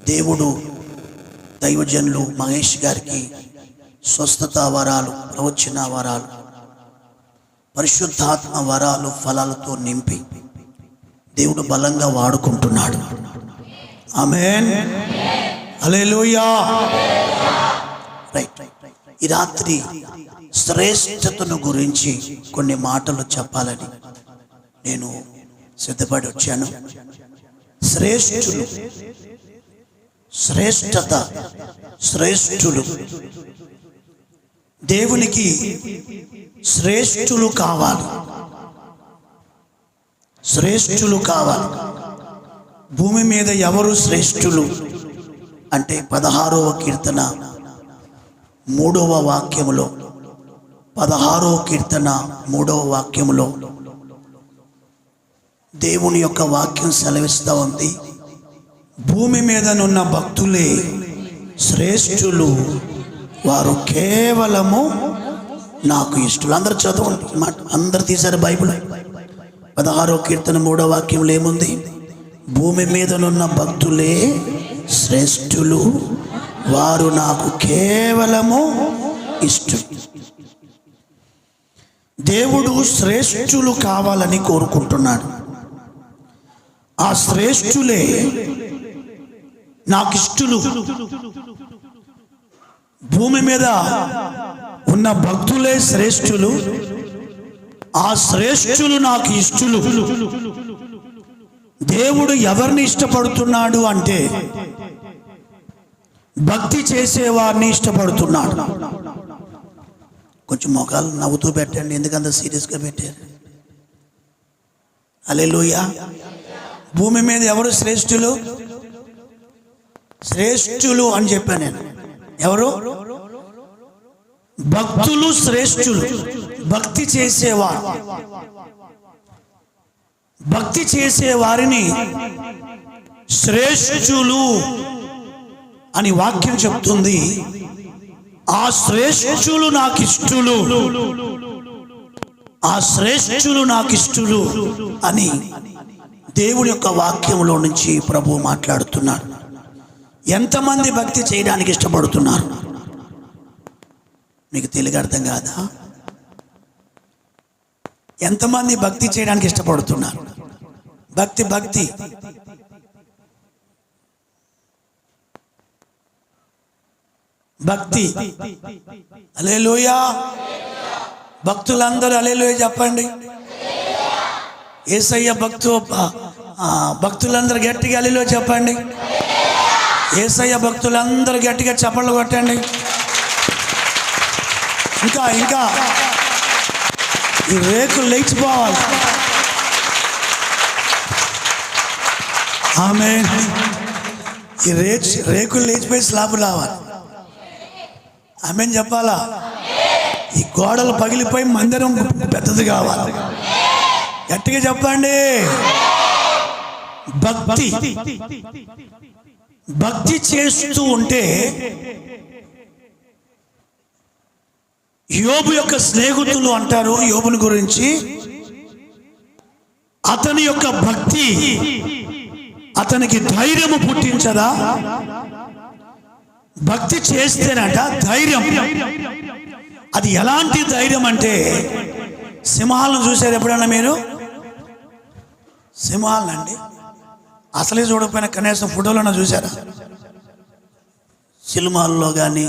దేవుడు దైవజనులు మహేష్ గారికి స్వస్థత వరాలు, ప్రవచన వరాలు, పరిశుద్ధాత్మ వరాలు, ఫలాలతో నింపి దేవుడు బలంగా వాడుకుంటున్నాడు. ఆమేన్, హల్లెలూయా. రైట్. ఈ రాత్రి శ్రేష్టతను గురించి కొన్ని మాటలు చెప్పాలని నేను సిద్ధపడి వచ్చాను. శ్రేష్ఠులు, శ్రేష్టత, శ్రేష్ఠులు. దేవునికి శ్రేష్ఠులు కావాలి, శ్రేష్ఠులు కావాలి. భూమి మీద ఎవరు శ్రేష్ఠులు అంటే 16వ కీర్తన 3వ వాక్యములో, 16వ కీర్తన 3వ వాక్యములో దేవుని యొక్క వాక్యం సెలవిస్తూ ఉంది, భూమి మీదనున్న భక్తులే శ్రేష్ఠులు, వారు కేవలము నాకు ఇష్టలు. అందరు చదవండి మాట, అందరు తీశారు బైబిల్. 16వ కీర్తన 3వ వాక్యంలో ఏముంది? భూమి మీదనున్న భక్తులే శ్రేష్ఠులు, వారు నాకు కేవలము ఇష్టం. దేవుడు శ్రేష్ఠులు కావాలని కోరుకుంటున్నాడు. ఆ శ్రేష్ఠులే నాకు ఇష్టలు. భూమి మీద ఉన్న భక్తులే శ్రేష్ఠులు, ఆ శ్రేష్ఠులు నాకు ఇష్టలు. దేవుడు ఎవరిని ఇష్టపడుతున్నాడు అంటే భక్తి చేసేవారిని ఇష్టపడుతున్నాడు. కొంచెం మొఖాలు నవ్వుతూ పెట్టండి, ఎందుకంత సీరియస్గా పెట్టారు? హల్లెలూయా. భూమి మీద ఎవరు శ్రేష్ఠులు? శ్రేష్ఠులు అని చెప్పాను నేను. ఎవరు? భక్తులు శ్రేష్ఠులు. భక్తి చేసేవారు, భక్తి చేసే వారిని శ్రేష్ఠులు అని వాక్యం చెప్తుంది. ఆ శ్రేష్ఠులు నాకు ఇష్టలు, ఆ శ్రేష్ఠులు నాకు ఇష్టలు అని దేవుడి యొక్క వాక్యంలో నుంచి ప్రభువు మాట్లాడుతున్నాడు. ఎంతమంది భక్తి చేయడానికి ఇష్టపడుతున్నారు? మీకు తెలుగు అర్థం కాదా? ఎంతమంది భక్తి చేయడానికి ఇష్టపడుతున్నారు? భక్తి భక్తి భక్తి. హల్లెలూయా. భక్తులందరూ హల్లెలూయా చెప్పండి. యేసయ్య భక్తులందరూ గట్టిగా హల్లెలూయా చెప్పండి. యేసయ్య భక్తులందరూ గట్టిగా చప్పట్లు కొట్టండి. ఇంకా ఇంకా ఈ రేకులు లేచిపోవాలి. ఆమేన్. ఈ రేకులు లేచిపోయి స్లాబ్ రావాలి. ఆమేన్ చెప్పాలా? ఈ గోడలు పగిలిపోయి మందిరం పెద్దది కావాలి. గట్టిగా చెప్పండి. భక్తి భక్తి చేస్తూ ఉంటే యోబు యొక్క స్నేహితులు అంటారు యోబుని గురించి, అతని యొక్క భక్తి అతనికి ధైర్యము పుట్టించదా? భక్తి చేస్తేనట ధైర్యం. అది ఎలాంటి ధైర్యం అంటే, సింహాలను చూసారు ఎప్పుడన్నా మీరు? సింహాలనండి అసలే చూడకపోయినా కనీసం ఫోటోలను చూసారా? సినిమాల్లో కానీ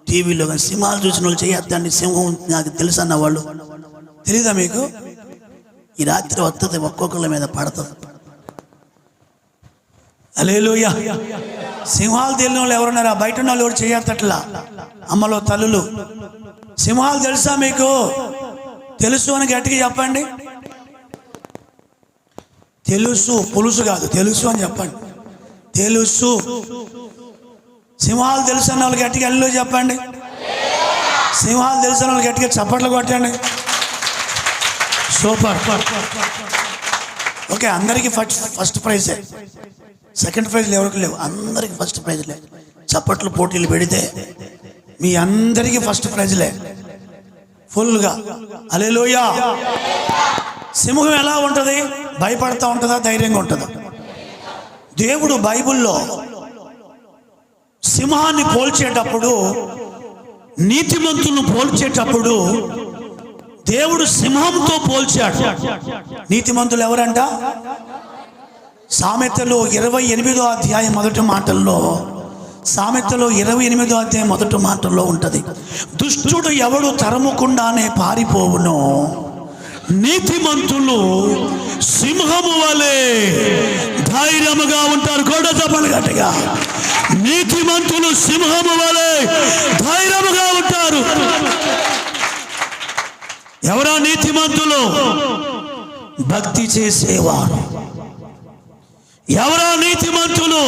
టీవీలో కానీ సింహాలు చూసిన వాళ్ళు చేయొద్దండి, సింహం నాకు తెలుసు అన్న వాళ్ళు తెలీదా మీకు? ఈ రాత్రి వస్తుంది, ఒక్కొక్కళ్ళ మీద పడుతుంది. హల్లెలూయా. సింహాలు తెలియని వాళ్ళు ఎవరున్నారా? బయట ఉన్న వాళ్ళు ఎవరు చేయొద్దట్లా. అమ్మలో తల్లులు, సింహాలు తెలుసా మీకు? తెలుసు అని గట్టిగా చెప్పండి. తెలుసు, పులుసు కాదు, తెలుసు అని చెప్పండి. తెలుసు. సింహాలు తెలుసు అన్న వాళ్ళు గట్టిగా అల్లు చెప్పండి. సింహాలు తెలుసు అన్న వాళ్ళు గట్టిగా చప్పట్లు కొట్టండి. సూపర్. ఓకే, అందరికీ ఫస్ట్ ప్రైజే. సెకండ్ ప్రైజ్లు ఎవరికి లేవు, అందరికీ ఫస్ట్ ప్రైజ్లే. చప్పట్లు పోటీలు పెడితే మీ అందరికీ ఫస్ట్ ప్రైజ్లే ఫుల్గా. హల్లెలూయా. సింహం ఎలా ఉంటుంది? భయపడతా ఉంటుందా, ధైర్యంగా ఉంటుందా? దేవుడు బైబిల్లో సింహాన్ని పోల్చేటప్పుడు, నీతిమంతులను పోల్చేటప్పుడు దేవుడు సింహంతో పోల్చాడు. నీతిమంతులు ఎవరంట? సామెతలు 28వ అధ్యాయం మొదటి మాటల్లో, సామెతలు 28వ అధ్యాయం మొదటి మాటల్లో ఉంటుంది, దుష్టుడు ఎవడు తరముకుండానే పారిపోవును, నీతిమంతులు సింహము వలె ధైర్యముగా ఉంటారు. కూడా చెప్పండి గట్టిగా, నీతిమంతులు సింహము వలె ధైర్యముగా ఉంటారు. ఎవరా నీతిమంతులు? భక్తి చేసేవారు. ఎవరా నీతిమంతులు?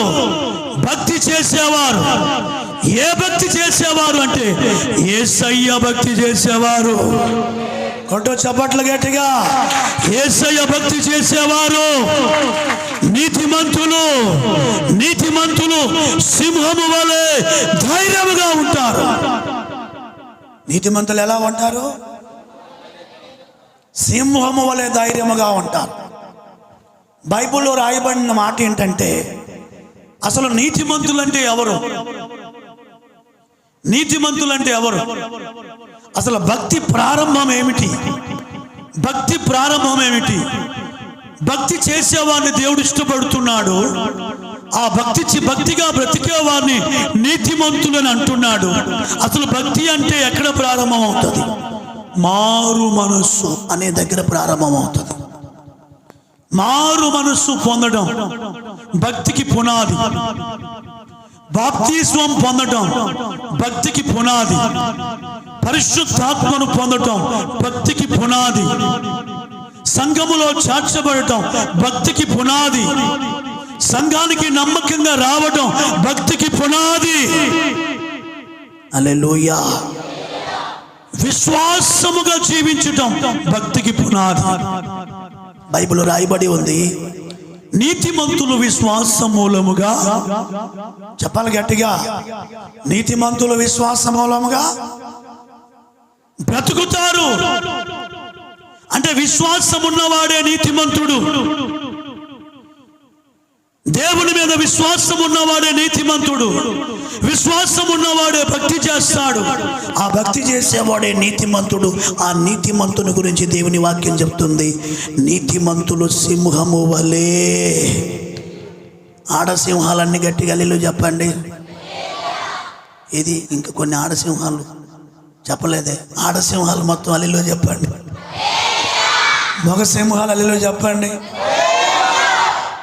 భక్తి చేసేవారు. ఏ భక్తి చేసేవారు అంటే యేసయ్య భక్తి చేసేవారు. కొట్టు చప్పట్లు గట్టిగా. యేసయ్య భక్తి చేసేవారు నీతిమంతులు. నీతిమంతులు సింహము వలె ధైర్యముగా ఉంటారు. నీతిమంతులు ఎలా ఉంటారు? సింహము వలె ధైర్యముగా ఉంటారు. బైబిల్లో రాయబడిన మాట ఏంటంటే, అసలు నీతిమంతులంటే ఎవరు? నీతిమంతులంటే ఎవరు? అసలు భక్తి ప్రారంభం ఏమిటి? భక్తి ప్రారంభం ఏమిటి? భక్తి చేసేవాడిని దేవుడు ఇష్టపడుతున్నాడు. ఆ భక్తిగా బ్రతికే వారిని నీతిమంతులని అంటున్నాడు. అసలు భక్తి అంటే ఎక్కడ ప్రారంభం అవుతుంది? మారు మనస్సు అనే దగ్గర ప్రారంభం అవుతుంది. మారు మనస్సు పొందడం భక్తికి పునాది. బాప్తిస్మం పొందడం భక్తికి పునాది. పరిశుద్ధాత్మను పొందడం భక్తికి పునాది. సంఘములో చేర్చబడటం భక్తికి పునాది. సంఘానికి నమ్మకంగా రావడం భక్తికి పునాది. హల్లెలూయా. విశ్వాసముగా జీవించటం భక్తికి పునాది. బైబిల్ రాయబడి ఉంది, నీతిమంతులు విశ్వాస మూలముగా, చెప్పాలి గట్టిగా, నీతిమంతులు విశ్వాస మూలముగా బ్రతుకుతారు. అంటే విశ్వాసం ఉన్నవాడే నీతిమంతుడు. దేవుని మీద విశ్వాసం ఉన్నవాడే నీతిమంతుడు. విశ్వాసం ఉన్నవాడే భక్తి చేస్తాడు. ఆ భక్తి చేసేవాడే నీతిమంతుడు. ఆ నీతిమంతుని గురించి దేవుని వాక్యం చెప్తుంది, నీతిమంతులు సింహము వలె. ఆడసింహాలన్నీ గట్టిగా హల్లెలూయా చెప్పండి. ఇది ఇంకా కొన్ని ఆడసింహాలు చెప్పలేదే. ఆడసింహాలు మొత్తం హల్లెలూయా చెప్పండి. మగ సింహాలు హల్లెలూయా చెప్పండి.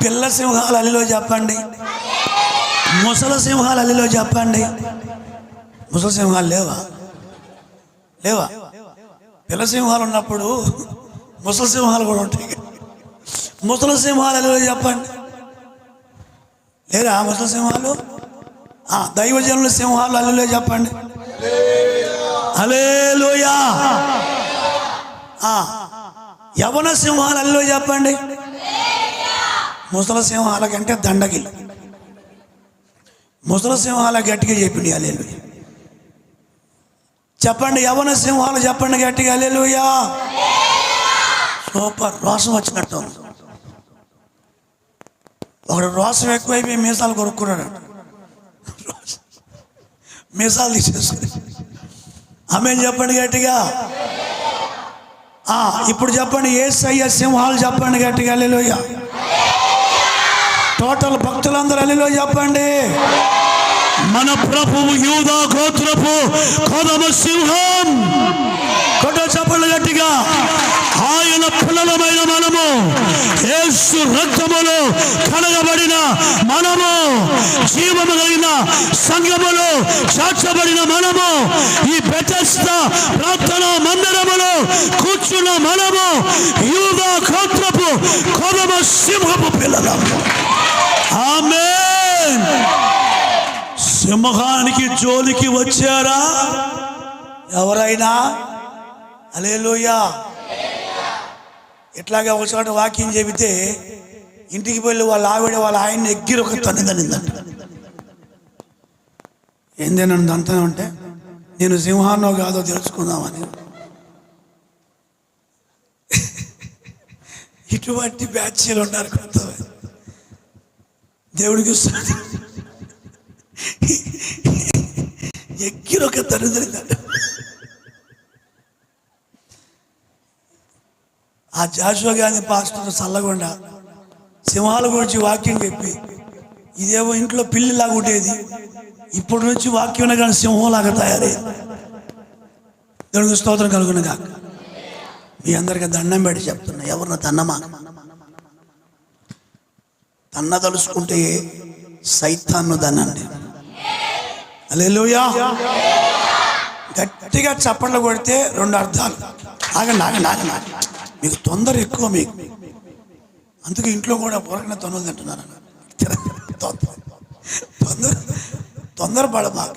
పిల్ల సింహాలు హల్లెలూయా చెప్పండి. ముసలి సింహాలు హల్లెలూయా చెప్పండి. ముసలి సింహాలు లేవా? లేవా? పిల్ల సింహాలు ఉన్నప్పుడు ముసలి సింహాలు కూడా ఉంటాయి. ముసలి సింహాలు హల్లెలూయా చెప్పండి. లేరా ముసలి సింహాలు? దైవజనుల సింహాలు హల్లెలూయా చెప్పండి. హల్లెలూయా. యవన సింహాలు హల్లెలూయా చెప్పండి. ముసలి సింహాల కంటే దండగిలు. ముసలి సింహాల గట్టిగా చెప్పింది హల్లెలూయా చెప్పండి. యవన సింహాలు చెప్పండి గట్టిగా హల్లెలూయా. సూపర్. రోషం వచ్చినట్టు. ఒకడు రోషం ఎక్కువైపోయి మీసాలు కొరుక్కున్నాడు. మీసాలు తీసేసుకుని ఆమె చెప్పండి గట్టిగా. ఇప్పుడు చెప్పండి, యేసయ్య సింహాలు చెప్పండి గట్టిగా హల్లెలూయా. టోటల్ భక్తులందరూ హల్లెలూయా చెప్పండి. మన ప్రభువు యూదా గోత్రపు కొదమ సింహం. కొట్ట చెప్పండి గట్టిగా. ఆయన పిల్లలమైన మనము, యేసు రక్తములో కడగబడిన మనము, జీవము కలిగిన సంఘములో చేర్చబడిన మనము, ఈ బెతెస్దా ప్రార్థనా మందిరములో కూర్చున్న మనము యూదా గోత్రపు కొదమ సింహపు పిల్లలము. ఆమేన్. సింహానికి జోలికి వచ్చారా ఎవరైనా? హల్లెలూయా. ఇట్లాగా ఒకసారి వాక్యం చెబితే ఇంటికి వెళ్ళి వాళ్ళ ఆవిడ వాళ్ళ ఆయన్ని ఎగ్గిరి ఒక తన్నిదంట. ఏందేనా అంతనే ఉంటే నేను సింహాన్నో కాదో తెలుసుకుందామని. ఇటువంటి బ్యాచ్లు ఉన్నారు కొంతమంది. దేవుడికి దగ్గర ఒక దరిద్రుడు. ఆ జాషువా గాంధీ పాస్టర్ చల్లగొండ సింహాల గురించి వాక్యం చెప్పి, ఇదేమో ఇంట్లో పిల్లిలాగా ఉండేది, ఇప్పటి నుంచి వాక్యం కానీ సింహంలాగా తయారైంది. దేవునికి స్తోత్రం కలుగును గాక. మీ అందరికీ దండం పెట్టి చెప్తున్నా, ఎవరిన తన్నమా తలుసుకుంటే సైతాన్ను దన్నండి. హల్లెలూయా. గట్టిగా చప్పట్లు కొడితే 2 అర్థాలు. ఆగండి, మీకు తొందర ఎక్కువ మీకు, అందుకే ఇంట్లో కూడా పొరకన తొందర తింటున్నారు. తొందరపడ మాకు.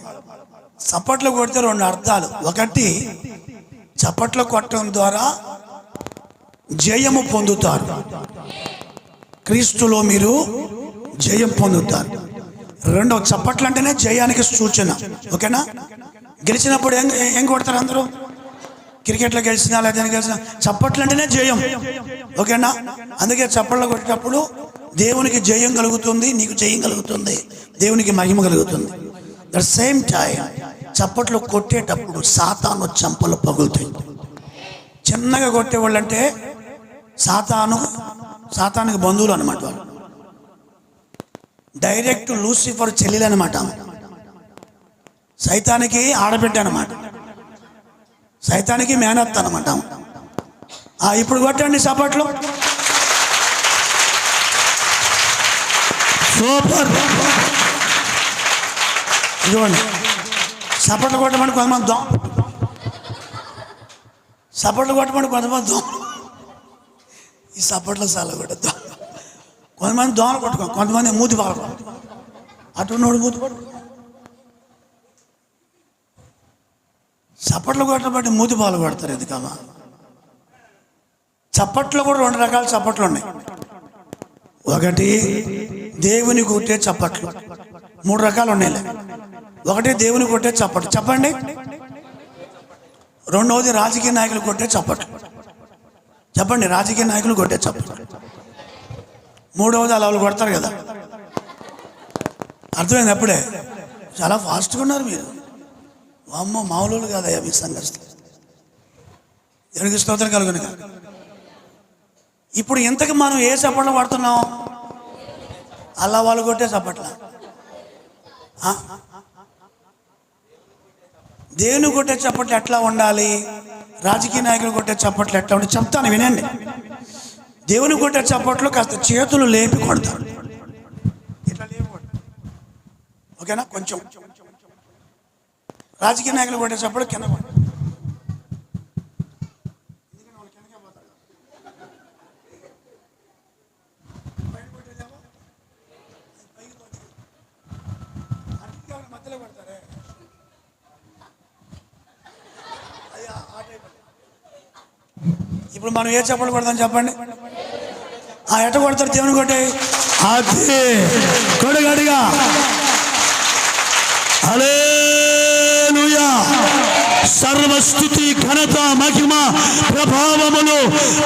చప్పట్లు కొడితే 2 అర్థాలు. ఒకటి, చప్పట్లు కొట్టడం ద్వారా జయము పొందుతారు, క్రీస్తులో మీరు జయం పొందుతారు. 2, చప్పట్లు అంటేనే జయానికి సూచన. ఓకేనా? గెలిచినప్పుడు ఏం కొడతారు అందరూ? క్రికెట్లో గెలిచినా లేదా గెలిచినా చప్పట్లు అంటేనే జయం. ఓకేనా? అందుకే చప్పట్లు కొట్టేటప్పుడు దేవునికి జయం కలుగుతుంది, నీకు జయం కలుగుతుంది, దేవునికి మహిమ కలుగుతుంది. అట్ సేమ్ టైం చప్పట్లు కొట్టేటప్పుడు సాతాను చంపలు పగులుతాయి. చిన్నగా కొట్టేవాళ్ళు అంటే సాతానికి బంధువులు అనమాట. వాళ్ళు డైరెక్ట్ లూసిఫర్ చెల్లెలు అనమాట. సైతానికి ఆడబిడ్డ అనమాట, సైతానికి మేనత్త అనమాట. ఇప్పుడు కొట్టండి చప్పట్లు. సూపర్. ఇదిగోండి, చప్పట్లు కొట్టమని కొంతమంది చప్పట్లు కొట్టమని కొంతమంది ఈ చప్పట్లు చాలా కొట్టద్దు. కొంతమంది దోమలు కొట్టుకో, కొంతమంది మూతి పాలు కొట్టు, అటున్నోడు మూతి పడు. చప్పట్లు కొట్టడం బట్టి మూతి పాలు కొడతారు. ఎందుకమ్మా? చప్పట్లు కూడా 2 రకాల చప్పట్లు ఉన్నాయి. ఒకటి దేవుని కొట్టే చప్పట్లు, 3 రకాలు ఉన్నాయి. ఒకటి దేవుని కొట్టే చప్పట్లు, చెప్పండి. రెండవది రాజకీయ నాయకులు కొట్టే చప్పట్లు, చెప్పండి. రాజకీయ నాయకులు కొట్టే చప్పట్లు. మూడవది అలా వాళ్ళు కొడతారు కదా. అర్థమైంది? అప్పుడే చాలా ఫాస్ట్గా ఉన్నారు మీరు. అమ్మ మామూలు కాదయ్యా మీ సంఘర్షణ. దేవునికి స్తోత్రం కలుగును. ఇప్పుడు ఇంతకు మనం ఏ చప్పట్లు పడుతున్నాం? అలా వాళ్ళు కొట్టే చప్పట్ల, దేవుని కొట్టే చప్పట్లు ఎట్లా ఉండాలి, రాజకీయ నాయకులు కొట్టే చప్పట్లు ఎట్లా ఉండాలి చెప్తాను, వినండి. దేవుని కొట్టే చప్పట్లు కాస్త చేతులు లేపి కొడతారు. ఇట్లా లేపి కొడతారు. ఓకేనా? కొంచెం. రాజకీయ నాయకులు కొట్టే చప్పట్లు కింద కొడతారు. మధ్యలో కొడతారే. ఇప్పుడు మనం ఏ చప్పట్లు కొడతాం చెప్పండి? ఎట కొడతారు? దేవుని కొట్టే అదే కొడగడిగా. హల్లెలూయా. సర్వస్తుతి ఘనత మహిమ ప్రభావములు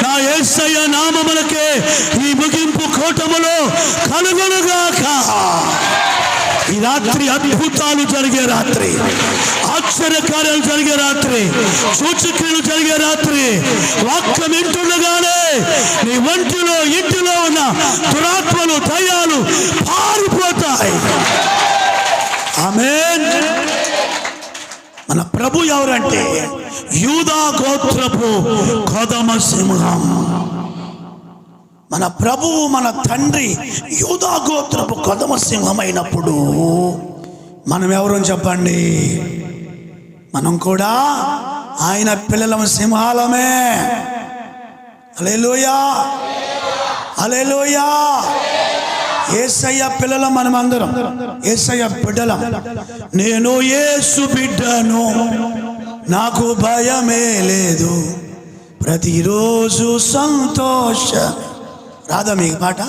నా యేసయ్య నామములకే ఈ ముగింపు కోటములో కలుగునుగాక. ఈ రాత్రి అద్భుతాలు జరిగే రాత్రి, ఆశ్చర్యకార్యాలు జరిగే రాత్రి, సూచక్రియలు జరిగే రాత్రి. వాక్యం వింటుండగానే నీ ఒంటిలో ఇంటిలో ఉన్న దురాత్మలు దయ్యాలు పారిపోతాయి. ఆమేన్. మన ప్రభు ఎవరంటే యూదా గోత్రపు కొదమ సింహం. మన ప్రభువు మన తండ్రి యూదా గోత్రపు కొదమ సింహం అయినప్పుడు మనం ఎవరు చెప్పండి? మనం కూడా ఆయన పిల్లల సింహాలమే. హల్లెలూయా, హల్లెలూయా. యేసయ్య పిల్లలం మనమందరం, యేసయ్య బిడ్డలం. నేను యేసు బిడ్డను, నాకు భయమే లేదు, ప్రతిరోజు సంతోష. రాదా మీకు పాట?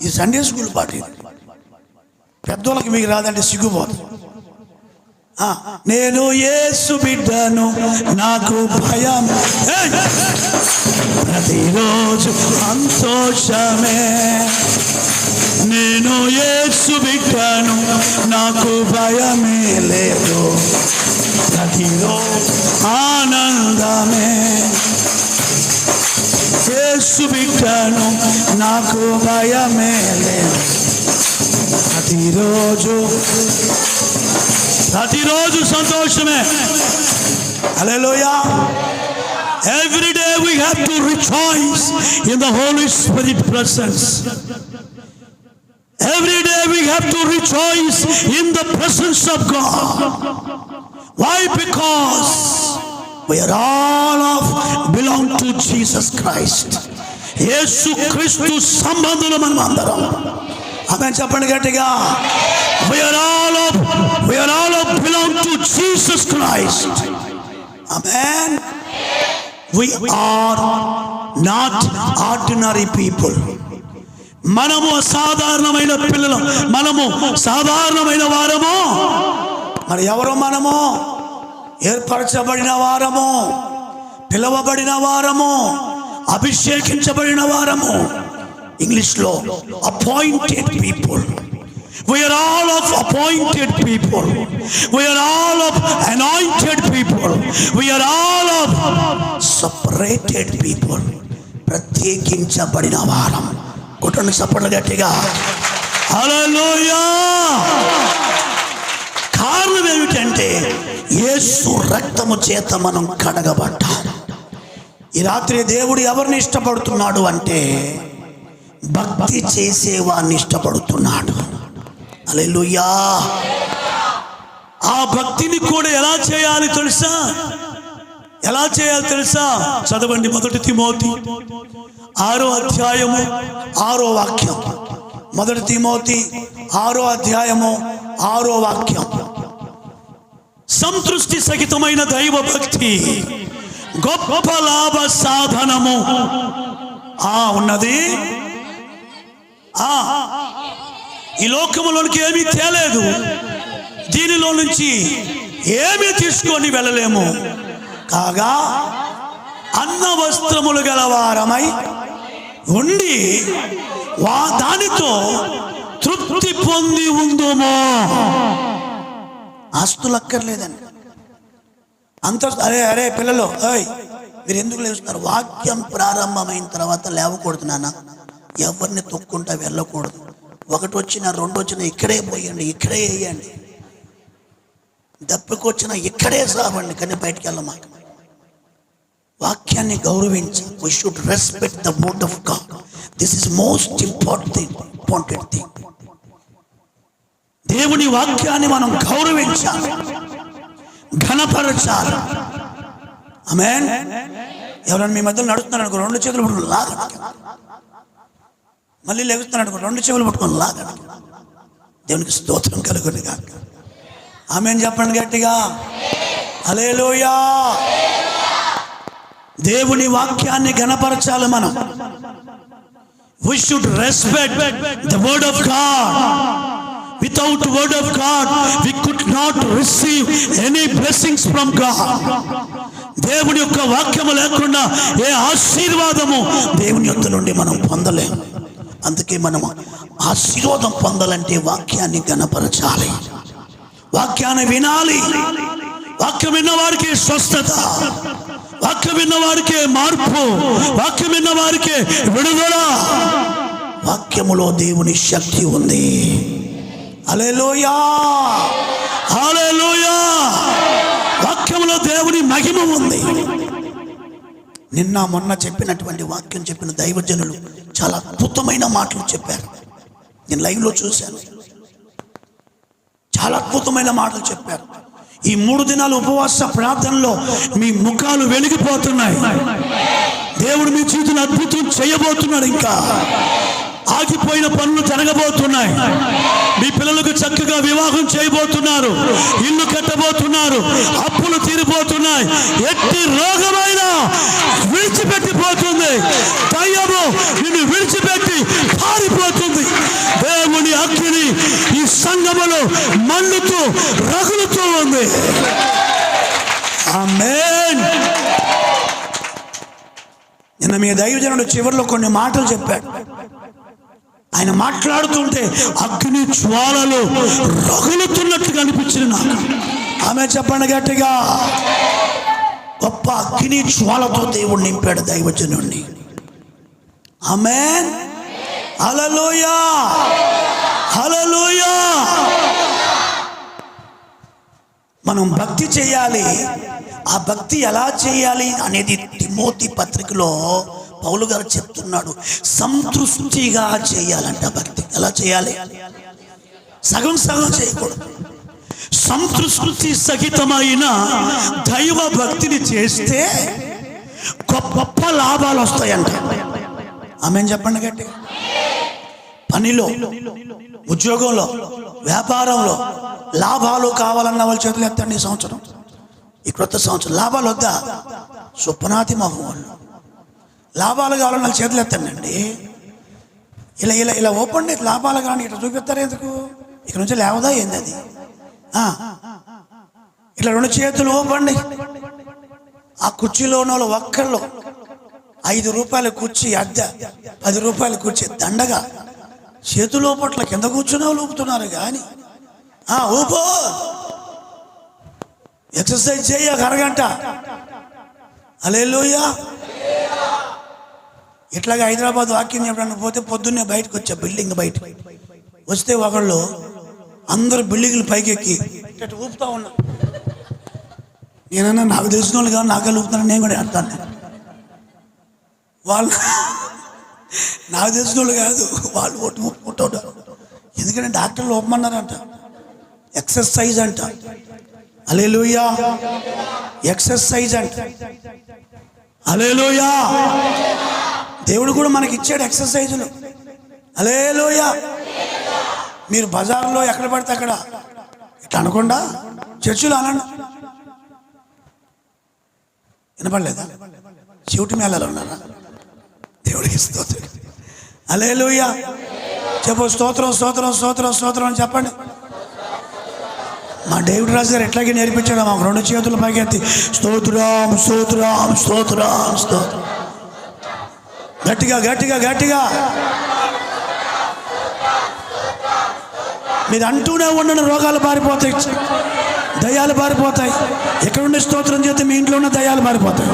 ఈ సండే స్కూల్ పాట ఇది. పెద్దోళ్ళకి మీకు రాదంటే సిగ్గుపోతుంది. నేను యేసు బిడ్డను, నాకు భయం, ప్రతిరోజు సంతోషమే. నేను యేసు బిడ్డను, నాకు భయమే లేదు, ప్రతిరోజు ఆనందమే. యేసు బిడ్డను, నాకు భయమే లేదు, ప్రతిరోజు సంతోషమే. హల్లెలూయా. Every day we have to rejoice in the Holy Spirit presence. Every day we have to rejoice in the presence of God. Why? Because we are all belong to Jesus Christ. యేసు క్రీస్తు సంబంధులు మనం అందరం. ఆమేన్ చెప్పండి గట్టిగా. We are all belong to Jesus Christ. Amen. We are not ordinary people. మనము అసాధారణమైన పిల్లలు, మనము సాధారణమైన వారము. మరి ఎవరు మనము? ఏర్పరచబడిన వారము, పిలువబడిన వారము, అభిషేకించబడిన వారము. ఇంగ్లీష్లో appointed people. We are all of appointed people. We are all of anointed people. We are all of separated people. ప్రత్యేకించబడిన వారం. కొట్టండి చప్పట్లు గట్టిగా. హల్లెలూయా. కారణం ఏమిటంటే యేసు రక్తము చేత మనం కడగబడ్డాము. ఈ రాత్రి దేవుడు ఎవరిని ఇష్టపడుతున్నాడు అంటే భక్తి చేసేవాడిని ఇష్టపడుతున్నాడు. హల్లెలూయా. ఆ భక్తిని కూడా ఎలా చేయాలి తెలుసా? చదవండి. 1 తిమోతి 6వ అధ్యాయము 6వ వాక్యం. 1 తిమోతి 6వ అధ్యాయము 6వ వాక్యం. సంతృష్టి సహితమైన దైవ భక్తి గొప్ప లాభ సాధనము ఉన్నది. ఈ లోకములోనికి ఏమీ తేలేదు, దీనిలో నుంచి ఏమీ తీసుకొని వెళ్ళలేము. కాగా అన్న వస్త్రములు గలవారమై ఉండి దానితో తృప్తి పొంది ఉందుమో. ఆస్తులు అక్కర్లేదండి. అరే పిల్లలు, మీరు ఎందుకు లేస్తున్నారు? వాక్యం ప్రారంభమైన తర్వాత లేవకూడదు నాన్న. ఎవరిని తొక్కుంటా వెళ్ళకూడదు. 1 వచ్చినా 2 వచ్చినా ఇక్కడే పోయండి, ఇక్కడే వేయండి. దప్పికొచ్చినా ఇక్కడే సావండి, కానీ బయటికి వెళ్ళమాక. వాక్యాన్ని గౌరవించి. We should respect the word of God. This is most important thing. దేవుని వాక్యాన్ని మనం గౌరవించాలి, ఘనపరచాలి. ఆమేన్. ఎవరైనా మీ మధ్యలో నడుస్తున్నారు అనుకో, 2 చేతులు పట్టుకొని లాగండి. మళ్ళీ లెగుస్తున్నాడు అనుకో, 2 చెవులు పట్టుకొని లాగండి. దేవునికి స్తోత్రం కలుగును గాక. ఆమేన్ చెప్పండి గట్టిగా. హల్లెలూయా. దేవుని వాక్యాన్ని ఘనపరచాలి మనం. We should respect the word of God. Without word of God we could not receive any blessings from God. దేవుని యొక్క వాక్యము లేకుండా ఏ ఆశీర్వాదము దేవుని యొక్క నుండి మనం పొందలేము. అందుకే మనం ఆశీర్వాదం పొందాలంటే వాక్యాన్ని ఘనపరచాలి, వాక్యాన్ని వినాలి. వాక్యం విన్న వారికి స్వస్థత, వాక్యం విన్న వారికి మార్పు, వాక్యం విన్న వారికి విడుదల. వాక్యములో దేవుని శక్తి ఉంది. హల్లెలూయా. హల్లెలూయా. వాక్యములో దేవుని మహిమ ఉంది. నిన్న మొన్న చెప్పినటువంటి వాక్యం చెప్పిన దైవజనులు చాలా అద్భుతమైన మాటలు చెప్పారు. నేను లైవ్లో చూశాను. చాలా అద్భుతమైన మాటలు చెప్పారు. ఈ 3 దినాలు ఉపవాస ప్రార్థనలో మీ ముఖాలు వెలిగిపోతున్నాయి. దేవుడు మీ జీవితంలో అద్భుతం చేయబోతున్నాడు. ఇంకా ఆగిపోయిన పనులు జరగబోతున్నాయి. మీ పిల్లలకు చక్కగా వివాహం చేయబోతున్నారు, ఇల్లు కట్టబోతున్నారు, అప్పులు తీరిపోతున్నాయి. ఎట్టి రోగమైనా విడిచిపెట్టిపోతుంది. దయ్యము నిన్ను విడిచిపెట్టి పారిపోతుంది. దేవుని అగ్ని ఈ సంఘములో మండుతూ రగులుతూ ఉంది. ఆమేన్. నిన్న మీ దైవజనుడు చివరిలో కొన్ని మాటలు చెప్పాడు. ఆయన మాట్లాడుతుంటే అగ్ని జ్వాలలు రగులుతున్నట్టుగా అనిపించింది నాకు. ఆమె చెప్పండి గట్టిగా. గొప్ప అగ్ని జ్వాలతో దేవుడు నింపాడు దైవజనుడిని. ఆమేన్. హల్లెలూయా, హల్లెలూయా. మనం భక్తి చేయాలి. ఆ భక్తి ఎలా చేయాలి అనేది తిమోతి పత్రికలో పౌలు గారు చెప్తున్నాడు. సంతృష్టిగా చేయాలంట భక్తి. ఎలా చేయాలి? సగం సగం చేయకూడదు. సంతృష్టి సహితమైన దైవ భక్తిని చేస్తే గొప్ప లాభాలు వస్తాయంట. ఆమేన్ చెప్పండి గట్టి. పనిలో, ఉద్యోగంలో, వ్యాపారంలో లాభాలు కావాలన్న వాళ్ళ చేతులు ఎత్తండి. ఈ సంవత్సరం, ఈ క్రొత్త సంవత్సరం లాభాలు వద్దా? సుప్పనాతి మహం వాళ్ళు లాభాలు కావాలన్న వాళ్ళ చేతులు ఎత్తండి. ఇలా ఇలా ఇలా ఓపెన్ లాభాలు కావాలని ఇట్లా చూపిస్తారు ఎందుకు? ఇక్కడ నుంచి లేవదా ఏంది అది? ఇట్లా 2 చేతులు ఓపండి. ఆ కుర్చీలో ఉన్న వాళ్ళు ఒక్కళ్ళు 5 రూపాయల కుర్చీ అద్దె, 10 రూపాయల కుర్చీ దండగా చేతులు పట్ల కింద కూర్చున్న వాళ్ళు ఊపుతున్నారు. కానీ ఊపో, ఎక్సర్సైజ్ చేయ 1 అరగంట. హల్లెలూయా. ఇట్లాగా హైదరాబాద్ వాకింగ్ ఎప్పుడన్నా పోతే పొద్దున్నే బయటకు వచ్చా, బిల్డింగ్ బయట వస్తే ఒకళ్ళు అందరు బిల్డింగ్లు పైకెక్కి ఇట్లా ఊపుతా ఉన్నా. నేనన్నా నాకు తెలిసిన వాళ్ళు కాదు, నాకే ఊపుతాను, నేను కూడా అంటాను. వాళ్ళు నాకు తెలిసిన వాళ్ళు కాదు, వాళ్ళు ఊపుకుంటారు. ఎందుకంటే డాక్టర్లు ఊపమన్నారంట. ఎక్సర్సైజ్ అంట. హల్లెలూయా. ఎక్సర్సైజ్ అంట. హల్లెలూయా. దేవుడు కూడా మనకి ఇచ్చాడు ఎక్సర్సైజులు. హల్లెలూయా. మీరు బజార్లో ఎక్కడ పడితే అక్కడ ఇట్లా అనకుండా చర్చిలో అనండి. వినపడలేదా? చెవిటి మేళాలు ఉన్నారా? దేవుడికి స్తోత్రం. హల్లెలూయా. చెప్పు, స్తోత్రం స్తోత్రం స్తోత్రం స్తోత్రం అని చెప్పండి. మా డేవిడ్ రాజు గారు ఎట్లాగే నేర్పించాడు. మాకు 2 చేతుల పైకి ఎత్తి స్తోత్రం స్తోత్రం స్తోత్రం స్తోత్రం. గట్టిగా గట్టిగా గట్టిగా మీరు అంటూనే ఉండండి. రోగాలు పారిపోతాయి, దయ్యాలు పారిపోతాయి. ఎక్కడుండే స్తోత్రం చేస్తే మీ ఇంట్లో ఉన్న దయ్యాలు పారిపోతాయి.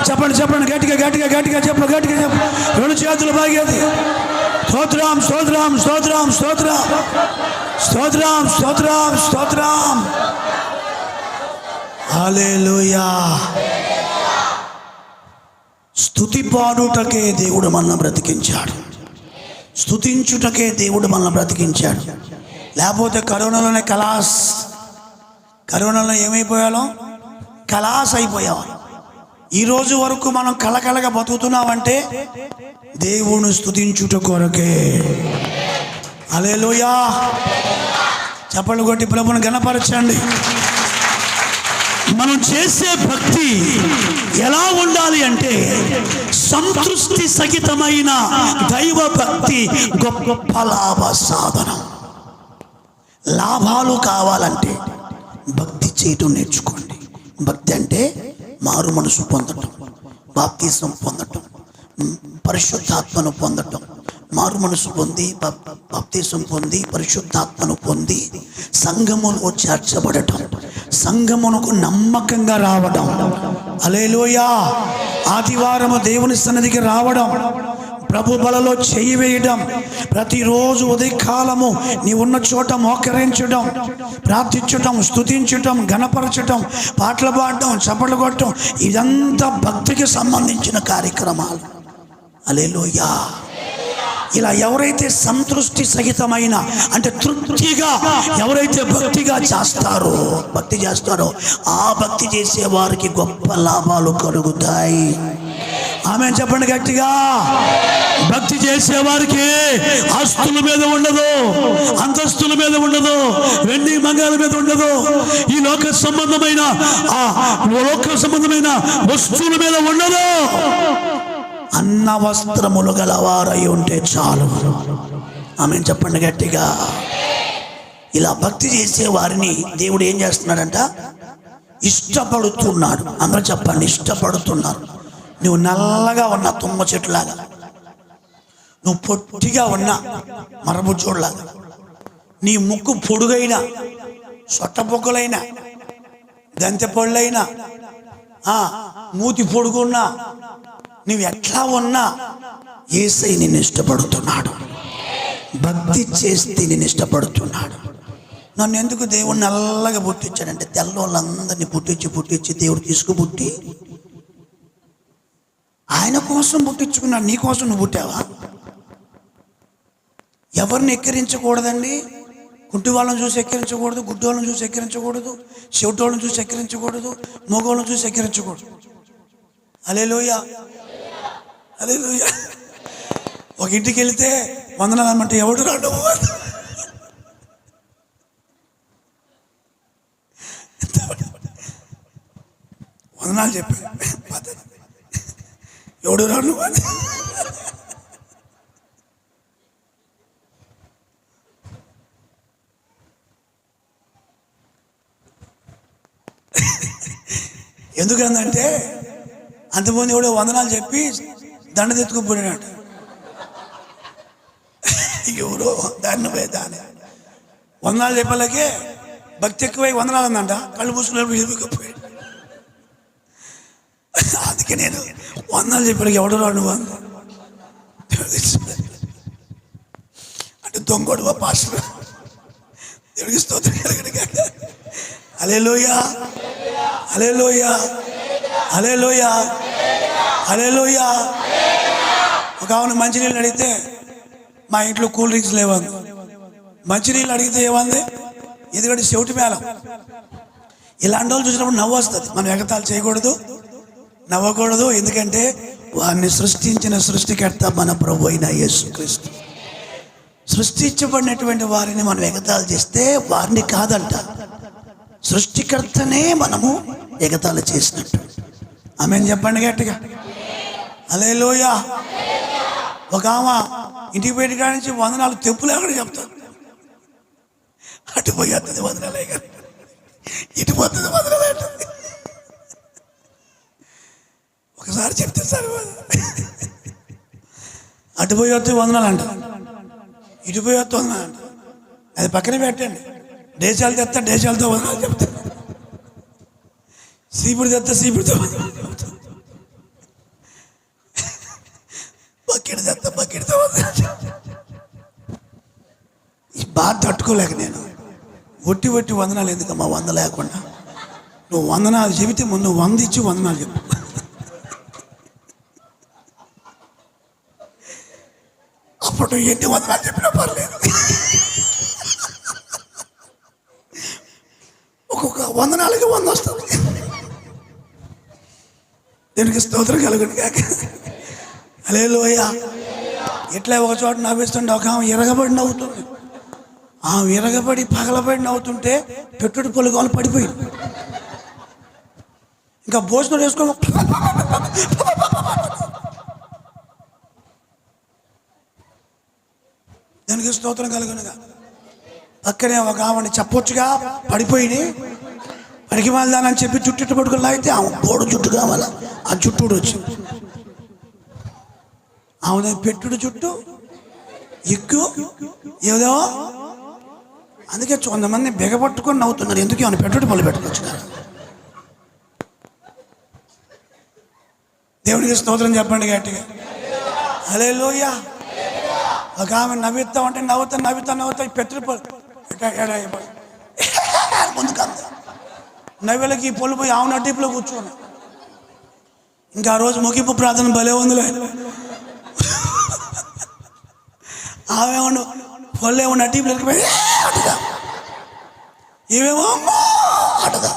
చెప్పండి చెప్పండి గట్టిగా గట్టిగా గట్టిగా చెప్పు, గట్టిగా చెప్పు. 2 చేతులు బాగేది. స్తోత్రం స్తోత్రం స్తోత్రం స్తోత్రం స్తోత్రం స్తోత్రం స్తోత్రం. హల్లెలూయా. స్తుతి పాడుటకే దేవుడు మనల్ని బ్రతికించాడు. స్తుతించుటకే దేవుడు మనల్ని బ్రతికించాడు. లేకపోతే కరోనాలోనే కరోనాలో ఏమైపోయాలో కలాస్ అయిపోయాం. ఈరోజు వరకు మనం కలకలగా బతుకుతున్నామంటే దేవుని స్తుతించుట కొరకే. హల్లెలూయా. చప్పట్లు కొట్టి ప్రభువుని ఘనపరచండి. మనం చేసే భక్తి ఎలా ఉండాలి అంటే సంతృష్టి సహితమైన దైవ భక్తి గొప్ప లాభ సాధనం. లాభాలు కావాలంటే భక్తి చేయటం నేర్చుకోండి. భక్తి అంటే మారు మనసు పొందటం, బాప్తిసం పొందటం, పరిశుద్ధాత్మను పొందటం. మారు మనసు పొంది బాప్తిసం పొంది పరిశుద్ధాత్మను పొంది సంఘములో చేర్చబడటం, సంఘమునకు నమ్మకంగా రావడం. హల్లెలూయా. ఆదివారము దేవుని సన్నిధికి రావడం, ప్రభు బలలో చెయ్యి వేయడం, ప్రతిరోజు ఉదయకాలము నీ ఉన్న చోట మోకరించడం, ప్రార్థించటం, స్తుతించటం, ఘనపరచటం, పాటలు పాడటం, చప్పట్లు కొట్టడం, ఇదంతా భక్తికి సంబంధించిన కార్యక్రమాలు. హల్లెలూయా. ఇలా ఎవరైతే సంతృష్టి సహితమైన అంటే తృప్తిగా ఎవరైతే భక్తి చేస్తారో ఆ భక్తి చేసే వారికి గొప్ప లాభాలు కలుగుతాయి. ఆమేన్ చెప్పండి గట్టిగా. భక్తి చేసే వారికి ఆస్తుల మీద ఉండదు, అంతస్తుల మీద ఉండదు, వెండి బంగారం మీద ఉండదు, ఈ లోక సంబంధమైన వస్తువుల మీద ఉండదు. అన్న వస్త్రములు గలవారై ఉంటే చాలు. ఆమేన్ చెప్పండి గట్టిగా. ఇలా భక్తి చేసే వారిని దేవుడు ఏం చేస్తున్నాడంట? ఇష్టపడుతున్నాడు. అందరూ చెప్పండి, ఇష్టపడుతున్నారు. నువ్వు నల్లగా ఉన్న తుమ్మ చెట్టులాగా, నువ్వు పొట్టిగా ఉన్నా మరబుచ్చోడ్లాగా, నీ ముక్కు పొడుగైనా, సొట్టబొగ్గలైనా, దంతె పళ్ళైనా, మూతి పొడుగున్నా, నువ్వు ఎట్లా ఉన్నా యేసయ్య నిన్ను ఇష్టపడుతున్నాడు. భక్తి చేస్తే నిన్ను ఇష్టపడుతున్నాడు. నన్ను ఎందుకు దేవుడు నల్లగా పుట్టించాడంటే, తెల్ల వాళ్ళందరినీ పుట్టించి దేవుడు తీసుకుపుట్టి ఆయన కోసం పుట్టించుకున్నాడు. నీ కోసం నువ్వు పుట్టావా? ఎవరిని ఎక్కిరించకూడదండి. కుంటి వాళ్ళని చూసి ఎక్కిరించకూడదు, గుడ్డి వాళ్ళని చూసి ఎక్కిరించకూడదు, చెవిటి వాళ్ళని చూసి ఎక్కిరించకూడదు, మగవాళ్ళని చూసి ఎక్కిరించకూడదు. హల్లెలూయా, హల్లెలూయా. ఒక ఇంటికి వెళితే వందనాలు అనమంటే ఎవడు రాడు, వందనాలు చెప్పాను, ఎవడు రాడు. ఎందుకంటే అంతమంది ఎవడో వందనాలు చెప్పి దండ తెచ్చుకుపోయినాడు. ఎవరో దాన్ని పోయి దాని వందనాలు చెప్పాలకే భక్తి ఎక్కువై వందనాలు అందంట, కళ్ళు మూసుకున్నప్పుడు వెళ్ళిపోయి. అందుకే నేను వందనాలు చెప్పాలకి ఎవడో రాడు అంటే దొంగోడు పాస్టర్. దేవుడికి స్తోత్రం కలుగును. హల్లెలూయా, హల్లెలూయా, హల్లెలూయా, హల్లెలూయా. ఒక ఆమెను మంచినీళ్ళు అడిగితే మా ఇంట్లో కూల్ డ్రింక్స్ లేవంది. మంచినీళ్ళు అడిగితే ఏమంది? ఎందుకంటే చెవిటి మేళం. ఇలాంటి వాళ్ళు చూసినప్పుడు నవ్వు వస్తుంది. మనం ఎగతాళి చేయకూడదు, నవ్వకూడదు. ఎందుకంటే వారిని సృష్టించిన సృష్టికర్త మన ప్రభు అయిన యేసుక్రీస్తు. సృష్టించబడినటువంటి వారిని మనం ఎగతాళి చేస్తే వారిని కాదంట, సృష్టికర్తనే మనము ఎగతాళి చేసినట్టు. ఆమెను చెప్పండి గట్టిగా, హల్లెలూయా. ఒక ఆమె ఇంటికి పోయిన కాడి నుంచి వందనాలు తెప్పులు అక్కడ చెప్తారు. అటు పోయి వస్తుంది వందనాలే కానీ, ఇటు పోతుంది వందనాలే అంటుంది. ఒకసారి చెప్తే సార్ అటు పోయి వస్తే వందనాలు అంట, ఇటు పోయి వస్తే వందనాలు అంట. అది పక్కనే పెట్టండి. దేశాలు తెస్తా దేశాలతో వందనాలు చెప్తా, సీపుడు తెస్తా సీపుడుతో వందనాలు చెప్తా, బకెట్ తెస్తా బకెట్తో వందనాలు చెప్తా. ఈ బాధ తట్టుకోలేక నేను ఒట్టి ఒట్టి వందనాలు ఎందుకమ్మా? వంద లేకుండా నువ్వు వందనాలు చెబితే ముందు 100 ఇచ్చి వందనాలు చెప్పు. అప్పుడు ఎన్ని వందనాలు చెప్పినా పర్లేదు. ఒక్కొక్క వందనాలకి 100 వస్తుంది. దీనికి స్తోత్రం కలుగును కాక. హల్లెలూయా. ఇట్లా ఒక చోట నవ్విస్తుంటే ఒక ఆమె ఎరగబడి నవ్వుతుంది. ఆ విరగబడి పగలబడి నవ్వుతుంటే పెట్టుడు పొలుగాలు పడిపోయింది. ఇంకా భోజనం వేసుకో. దానికి స్తోత్రం కలుగునుగా. పక్కనే ఒక ఆమెని చెప్పొచ్చుగా, పడిపోయి పడికి వెళ్దానని చెప్పి జుట్టు పట్టుకుని లాగితే ఆమె పోడు జుట్టు కావాలా, ఆ జుట్టుడు వచ్చి ఆమె పెట్టుడు జుట్టు ఎక్కువ ఏదో. అందుకే కొంతమంది బిగపట్టుకొని నవ్వుతున్నారు. ఎందుకు ఏమైనా పెట్టుడు పళ్ళు పెట్టుకోవచ్చు కదా. దేవుడికి స్తోత్రం చెప్పండి గట్టిగా, హల్లెలూయా. ఒక ఆమె నవ్వుతా ఉంటే నవ్వుతా పెట్టుడు పళ్ళు ముందుకు అంది. నవ్వులకి ఈ పొల్లు పోయి ఆమె నటిపులో కూర్చోను. ఇంకా ఆ రోజు ముగింపు ప్రార్థన భలే ఉందిలే. ఆమె పొల్లు ఏమో నటిపులు వెళ్ళిపోయి అటుగా, ఇవేమో అటుగా.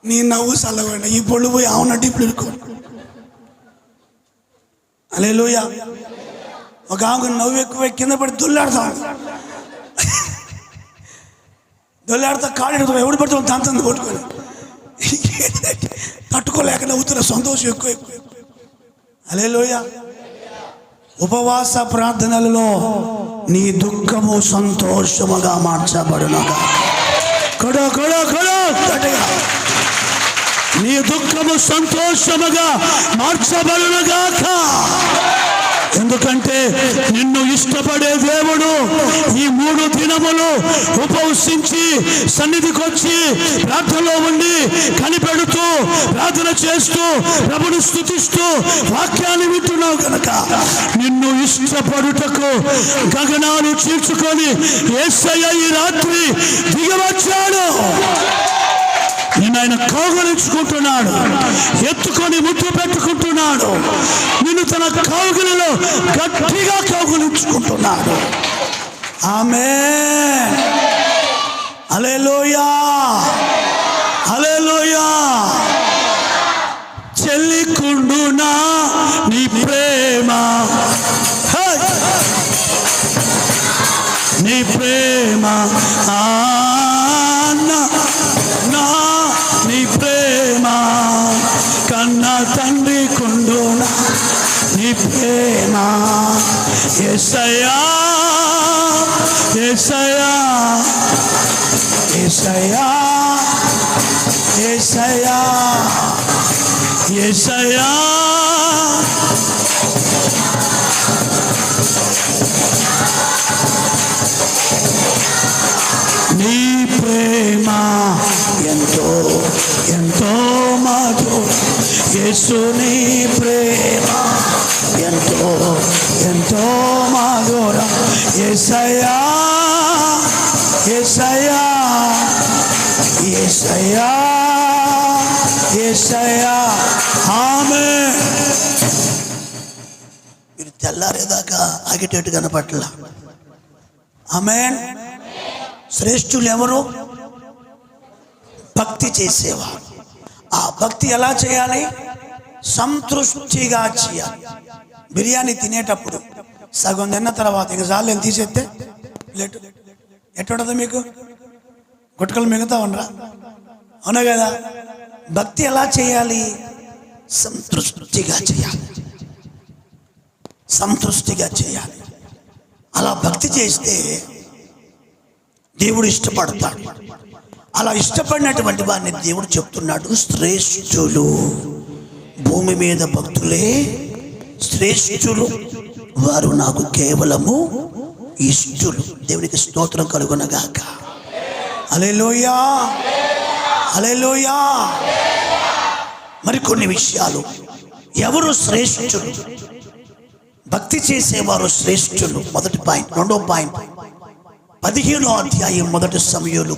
నీ నవ్వు చల్లగండి, ఈ పొల్లు పోయి ఆమె నటిపులు వెళ్ళుకో. హల్లెలూయా. ఒక ఆమె నవ్వు ఎక్కువ కింద పడి దొల్లాడుతా కాళ్ళు ఎవడు పడుతుంది తంతంది పట్టుకొని తట్టుకోలేక నవ్వుతున్న సంతోషం ఎక్కువ. హల్లెలూయా. ఉపవాస ప్రార్థనలలో నీ దుఃఖము సంతోషముగా మార్చబడునుగా. కొడో కొడో కొడో తటగా, నీ దుఃఖము సంతోషముగా మార్చబడునుగాక. ఎందుకంటే నిన్ను ఇష్టపడే దేవుడు ఈ 3 దినములు ఉపవసించి సన్నిధికి వచ్చి ప్రార్థనలో ఉండి కనిపెడుతూ ప్రార్థన చేస్తూ ప్రభుని స్తుతిస్తూ వాక్యాన్ని వింటున్నావు కనుక నిన్ను ఇష్టపడుటకు గగనాలు చీల్చుకొని యేసయ్య ఈ రాత్రి దిగవచ్చాడు. నిన్ను ఆయన కౌగిలించుకుంటున్నాడు, ఎత్తుకొని ముద్దు పెట్టుకుంటున్నాడు, నిన్ను తన కౌగిలిలో గట్టిగా కౌగిలించుకుంటున్నాడు. ఆమేన్. హల్లెలూయా, హల్లెలూయా. చెల్లికుండునా నీ ప్రేమ, నీ ప్రేమ నీ ప్రేమ కన్న తండ్రి కుండునా నీ ప్రేమ. యేసయ్యా యేసయ్యా యేసయ్యా యేసయ్యా యేసయ్యా నీ ప్రేమ ఎంతో ఎంతో మధురం. యేసు నీ ప్రేమ ఎంతో ఎంతో మధురం. యేసయ్యా యేసయ్యా యేసయ్యా యేసయ్యా. ఆమేన్. మీరు తెల్లారేదాకా ఆగేటట్టు కనపట్ల. ఆమేన్. శ్రేష్ఠులు ఎవరు? భక్తి చేసేవారు. ఆ భక్తి ఎలా చేయాలి? సంతృష్టిగా చేయాలి. బిర్యానీ తినేటప్పుడు సగం తిన్న తర్వాత ఇక చాలు నేను తీసేస్తే ప్లేట్ ఎట్టుండదు మీకు? గుట్టకలు మిగతా ఉండరా? అవునా కదా? భక్తి ఎలా చేయాలి? సంతృష్టిగా చేయాలి, సంతృష్టిగా చేయాలి. అలా భక్తి చేస్తే దేవుడు ఇష్టపడతాడు. అలా ఇష్టపడినటువంటి వారిని దేవుడు చెప్తున్నాడు, శ్రేష్ఠులు భూమి మీద భక్తులే శ్రేష్ఠులు, వారు నాకు కేవలము ఇష్టులు. దేవునికి స్తోత్రం కలుగునగాక. హల్లెలూయా, హల్లెలూయా. మరికొన్ని విషయాలు. ఎవరు శ్రేష్ఠులు? భక్తి చేసేవారు శ్రేష్ఠులు. మొదటి పాయింట్. రెండో పాయింట్, 15వ అధ్యాయం మొదటి సమూయేలు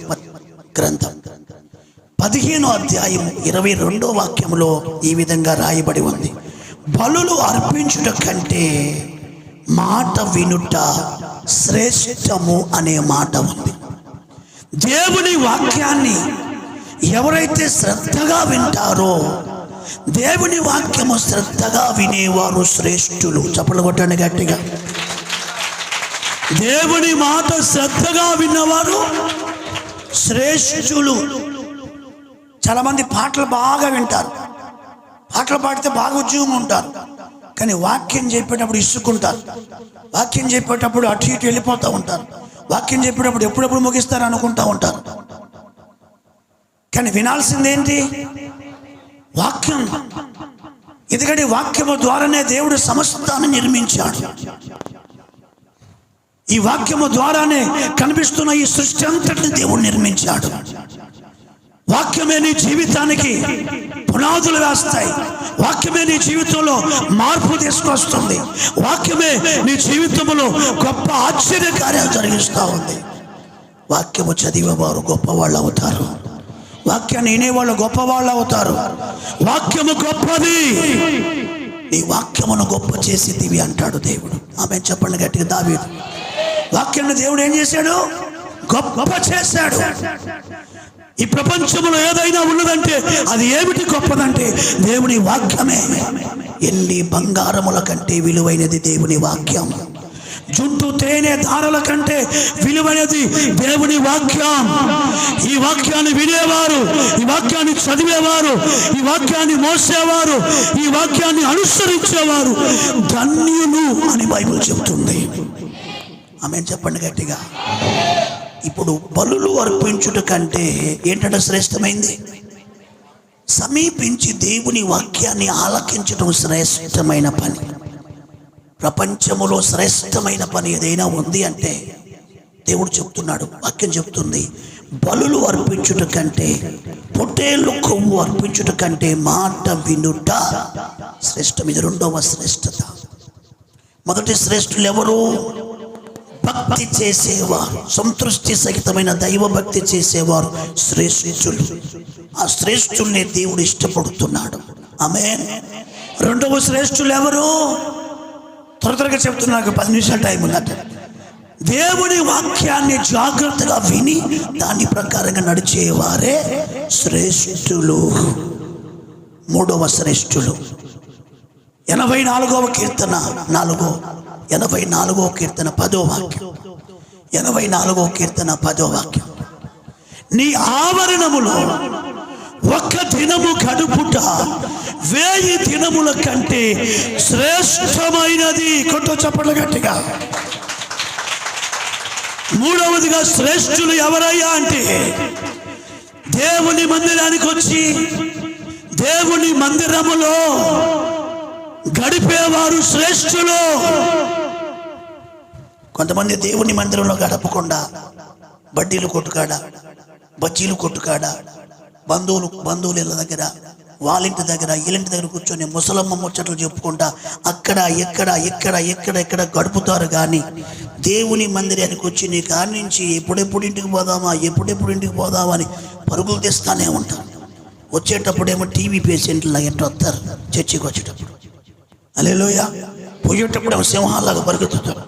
గ్రంథం 15వ అధ్యాయం 22వ వాక్యంలో ఈ విధంగా రాయబడి ఉంది, బలులు అర్పించుట కంటే మాట వినుట శ్రేష్టము అనే మాట ఉంది. దేవుని వాక్యాన్ని ఎవరైతే శ్రద్ధగా వింటారో, దేవుని వాక్యము శ్రద్ధగా వినేవారు శ్రేష్ఠులు. చప్పట్లు కొట్టండి గట్టిగా. దేవుని మాట శ్రద్ధగా విన్నవారు శ్రేష్ఠులు. చాలా మంది పాటలు బాగా వింటారు, పాటలు పాడితే బాగా ఉద్యోగం ఉంటారు, కానీ వాక్యం చెప్పేటప్పుడు ఇసుకుంటారు, వాక్యం చెప్పేటప్పుడు అటు ఇటు వెళ్ళిపోతూ ఉంటారు, వాక్యం చెప్పేటప్పుడు ఎప్పుడెప్పుడు ముగిస్తారు అనుకుంటూ ఉంటారు. కానీ వినాల్సిందేంటి? వాక్యం. ఎందుకంటే వాక్యము ద్వారానే దేవుడు సమస్తాన్ని నిర్మించాడు. ఈ వాక్యము ద్వారానే కనిపిస్తున్న ఈ సృష్టి అంతటిని దేవుడు నిర్మించాడు. వాక్యమే నీ జీవితానికి పునాదులు వేస్తాయి. వాక్యమే నీ జీవితంలో మార్పు తీసుకొస్తుంది. వాక్యమే నీ జీవితంలో గొప్ప ఆశ్చర్య కార్యాలు జరిగిస్తూ ఉంది. వాక్యము చదివేవారు గొప్పవాళ్ళు అవుతారు, వాక్యాన్ని వినేవాళ్ళు గొప్పవాళ్ళు అవుతారు. వాక్యము గొప్పది, నీ వాక్యమును గొప్ప చేసేదివి అంటాడు దేవుడు. ఆమె చెప్పండి గట్టిగా. దావీదు వాక్యాన్ని దేవుడు ఏం చేశాడు? గొప్ప చేశాడు. ఈ ప్రపంచంలో ఏదైనా ఉన్నదంటే అది ఏమిటి గొప్పదంటే దేవుని వాక్యమే. ఎన్ని బంగారముల కంటే విలువైనది దేవుని వాక్యం. జుట్టు తేనె ధారల కంటే విలువైనది దేవుని వాక్యం. ఈ వాక్యాన్ని వినేవారు, ఈ వాక్యాన్ని చదివేవారు, ఈ వాక్యాన్ని మోసేవారు, ఈ వాక్యాన్ని అనుసరించేవారు ధన్యులు అని బైబిల్ చెబుతుంది. ఆమె చెప్పండి గట్టిగా. ఇప్పుడు బలులు అర్పించుట కంటే ఏంటంటే శ్రేష్టమైంది? సమీపించి దేవుని వాక్యాన్ని ఆలకించడం శ్రేష్టమైన పని. ప్రపంచములో శ్రేష్టమైన పని ఏదైనా ఉంది అంటే దేవుడు చెప్తున్నాడు, వాక్యం చెప్తుంది, బలులు అర్పించుట కంటే, పొట్టేళ్ళు కొవ్వు అర్పించుట కంటే మాట వినుట శ్రేష్టం. ఇది రెండవ శ్రేష్టత. మొదటి శ్రేష్ఠులు ఎవరు? భక్తి చేసేవారు, సంతృష్టి సహితమైన దైవ భక్తి చేసేవారు శ్రేష్ఠులు. ఆ శ్రేష్ఠుల్ని దేవుడు ఇష్టపడుతున్నాడు. ఆమేన్. రెండవ శ్రేష్ఠులు ఎవరు? త్వరగా చెప్తున్నా, నాకు 10 నిమిషాల టైం ఉన్నట్ట. దేవుని వాక్యాన్ని జాగ్రత్తగా విని దాని ప్రకారంగా నడిచేవారే శ్రేష్ఠులు. మూడవ శ్రేష్ఠులు 84వ కీర్తన 84వ కీర్తన 10వ వాక్యం. 84వ కీర్తన 10వ వాక్యం. నీ ఆవరణములో ఒక్క దినము గడుపుట 1000 దినముల కంటే శ్రేష్టమైనది. కొట్టు చప్పట్లు గట్టిగా. మూడవదిగా శ్రేష్ఠులు ఎవరయ్యా అంటే, దేవుని మందిరానికి వచ్చి దేవుని మందిరములో గడిపేవారు శ్రేష్ఠులు. కొంతమంది దేవుని మందిరంలో గడపకుండా బడ్డీలు కొట్టుకాడ, బజ్జీలు కొట్టుకాడ, బంధువులు ఇళ్ళ దగ్గర, వాళ్ళింటి దగ్గర, వీళ్ళింటి దగ్గర కూర్చొని ముసలమ్మ ముచ్చట్లు చెప్పుకుంటా అక్కడ ఎక్కడ గడుపుతారు. కానీ దేవుని మందిరానికి వచ్చి నీ కాడి నుంచి ఎప్పుడెప్పుడు ఇంటికి పోదామా అని పరుగులు తెస్తానే ఉంటారు. వచ్చేటప్పుడేమో టీవీ పేషెంట్లా ఎట్లా వస్తారు చర్చికి వచ్చేటప్పుడు. హల్లెలూయా. పోయేటప్పుడు ఏమో సింహాలాగా పరిగెత్తుతారు.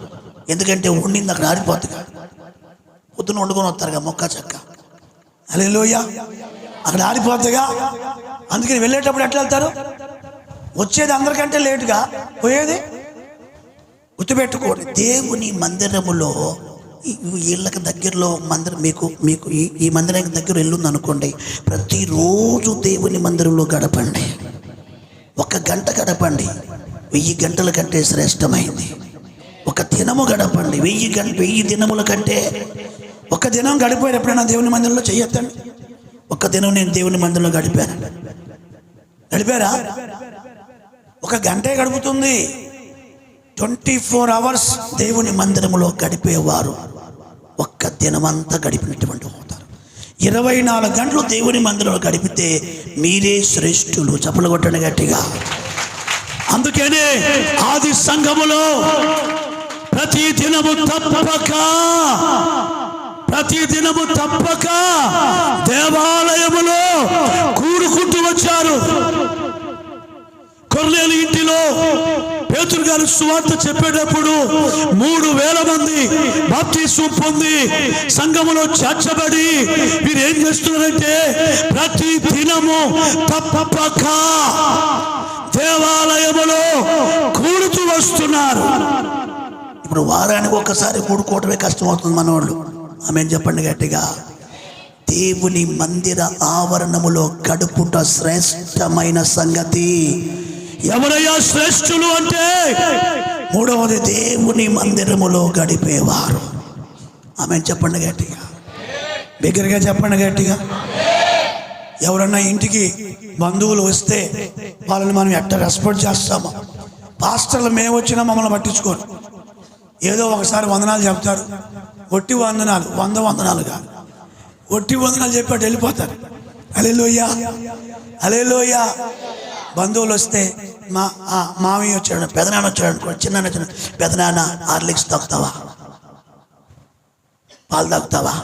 ఎందుకంటే వండింది అక్కడ ఆరిపోతుంది. పొద్దున వండుకొని వస్తారుగా మొక్క చెక్క. హల్లెలూయా. అక్కడ ఆరిపోతుందిగా. అందుకని వెళ్ళేటప్పుడు ఎట్లా వెళ్తారు? వచ్చేది అందరికంటే లేటుగా, పోయేది గుర్తుపెట్టుకోండి. దేవుని మందిరములో వీళ్ళకి దగ్గరలో మందిరం మీకు ఈ మందిరానికి దగ్గర వెళ్ళుంది అనుకోండి, ప్రతిరోజు దేవుని మందిరంలో గడపండి. 1 గంట గడపండి, 1000 గంటల కంటే శ్రేష్టమైంది. 1 దినము గడపండి, 1000 దినముల కంటే. 1 దినం గడిపోయారు ఎప్పుడైనా దేవుని మందిరంలో? చెయ్యొద్దండి. 1 దినం నేను దేవుని మందిరంలో గడిపారా? 1 గంటే గడుపుతుంది. 24 అవర్స్ దేవుని మందిరములో గడిపేవారు 1 దినమంతా గడిపినటువంటి అవుతారు. 24 గంటలు దేవుని మందిరంలో గడిపితే మీరే శ్రేష్ఠులు. చప్పలు కొట్టండి గట్టిగా. అందుకనే ఆది సంఘములో ప్రతి దినము తప్పక దేవాలయములో కూడుకుంటూ వచ్చారు. కొర్నేలు ఇంటిలో పేతురు గారు సువార్త చెప్పేటప్పుడు 3000 మంది బాప్తిస్మం పొంది సంఘములో చేర్చబడి వీరు ఏం చేస్తున్నారంటే ప్రతి దినము తప్పక దేవాలయములో కూడుతూ వస్తున్నారు. ఇప్పుడు వారానికి ఒక్కసారి కూడుకోవటమే కష్టమవుతుంది మనోళ్ళు. ఆమేన్ చెప్పండి గట్టిగా. దేవుని మందిర ఆవరణములో గడుపుట శ్రేష్టమైన సంగతి. ఎవరయ్యా శ్రేష్ఠులు అంటే, మూడవది దేవుని మందిరములో గడిపేవారు. ఆమేన్ చెప్పండి గట్టిగా, బిగ్గరగా చెప్పండి గట్టిగా. ఎవరన్నా ఇంటికి బంధువులు వస్తే వాళ్ళని మనం ఎట్లా రెస్పెక్ట్ చేస్తామో, పాస్టర్లు మేము వచ్చినా మమ్మల్ని పట్టించుకోరు. ఏదో ఒకసారి వందనాలు చెప్తారు, ఒట్టి వందనాలు, 100 వందనాలు కాదు, ఒట్టి వందనాలు చెప్పాడు వెళ్ళిపోతారు. హల్లెలూయా, హల్లెలూయా. బంధువులు వస్తే మామయ్య వచ్చాడు, పెదనాన్న వచ్చాడు అనుకో, చిన్నాన్న వచ్చాడు, పెదనాన్న హార్లిక్స్ తాగుతావా, పాలు తాగుతావా,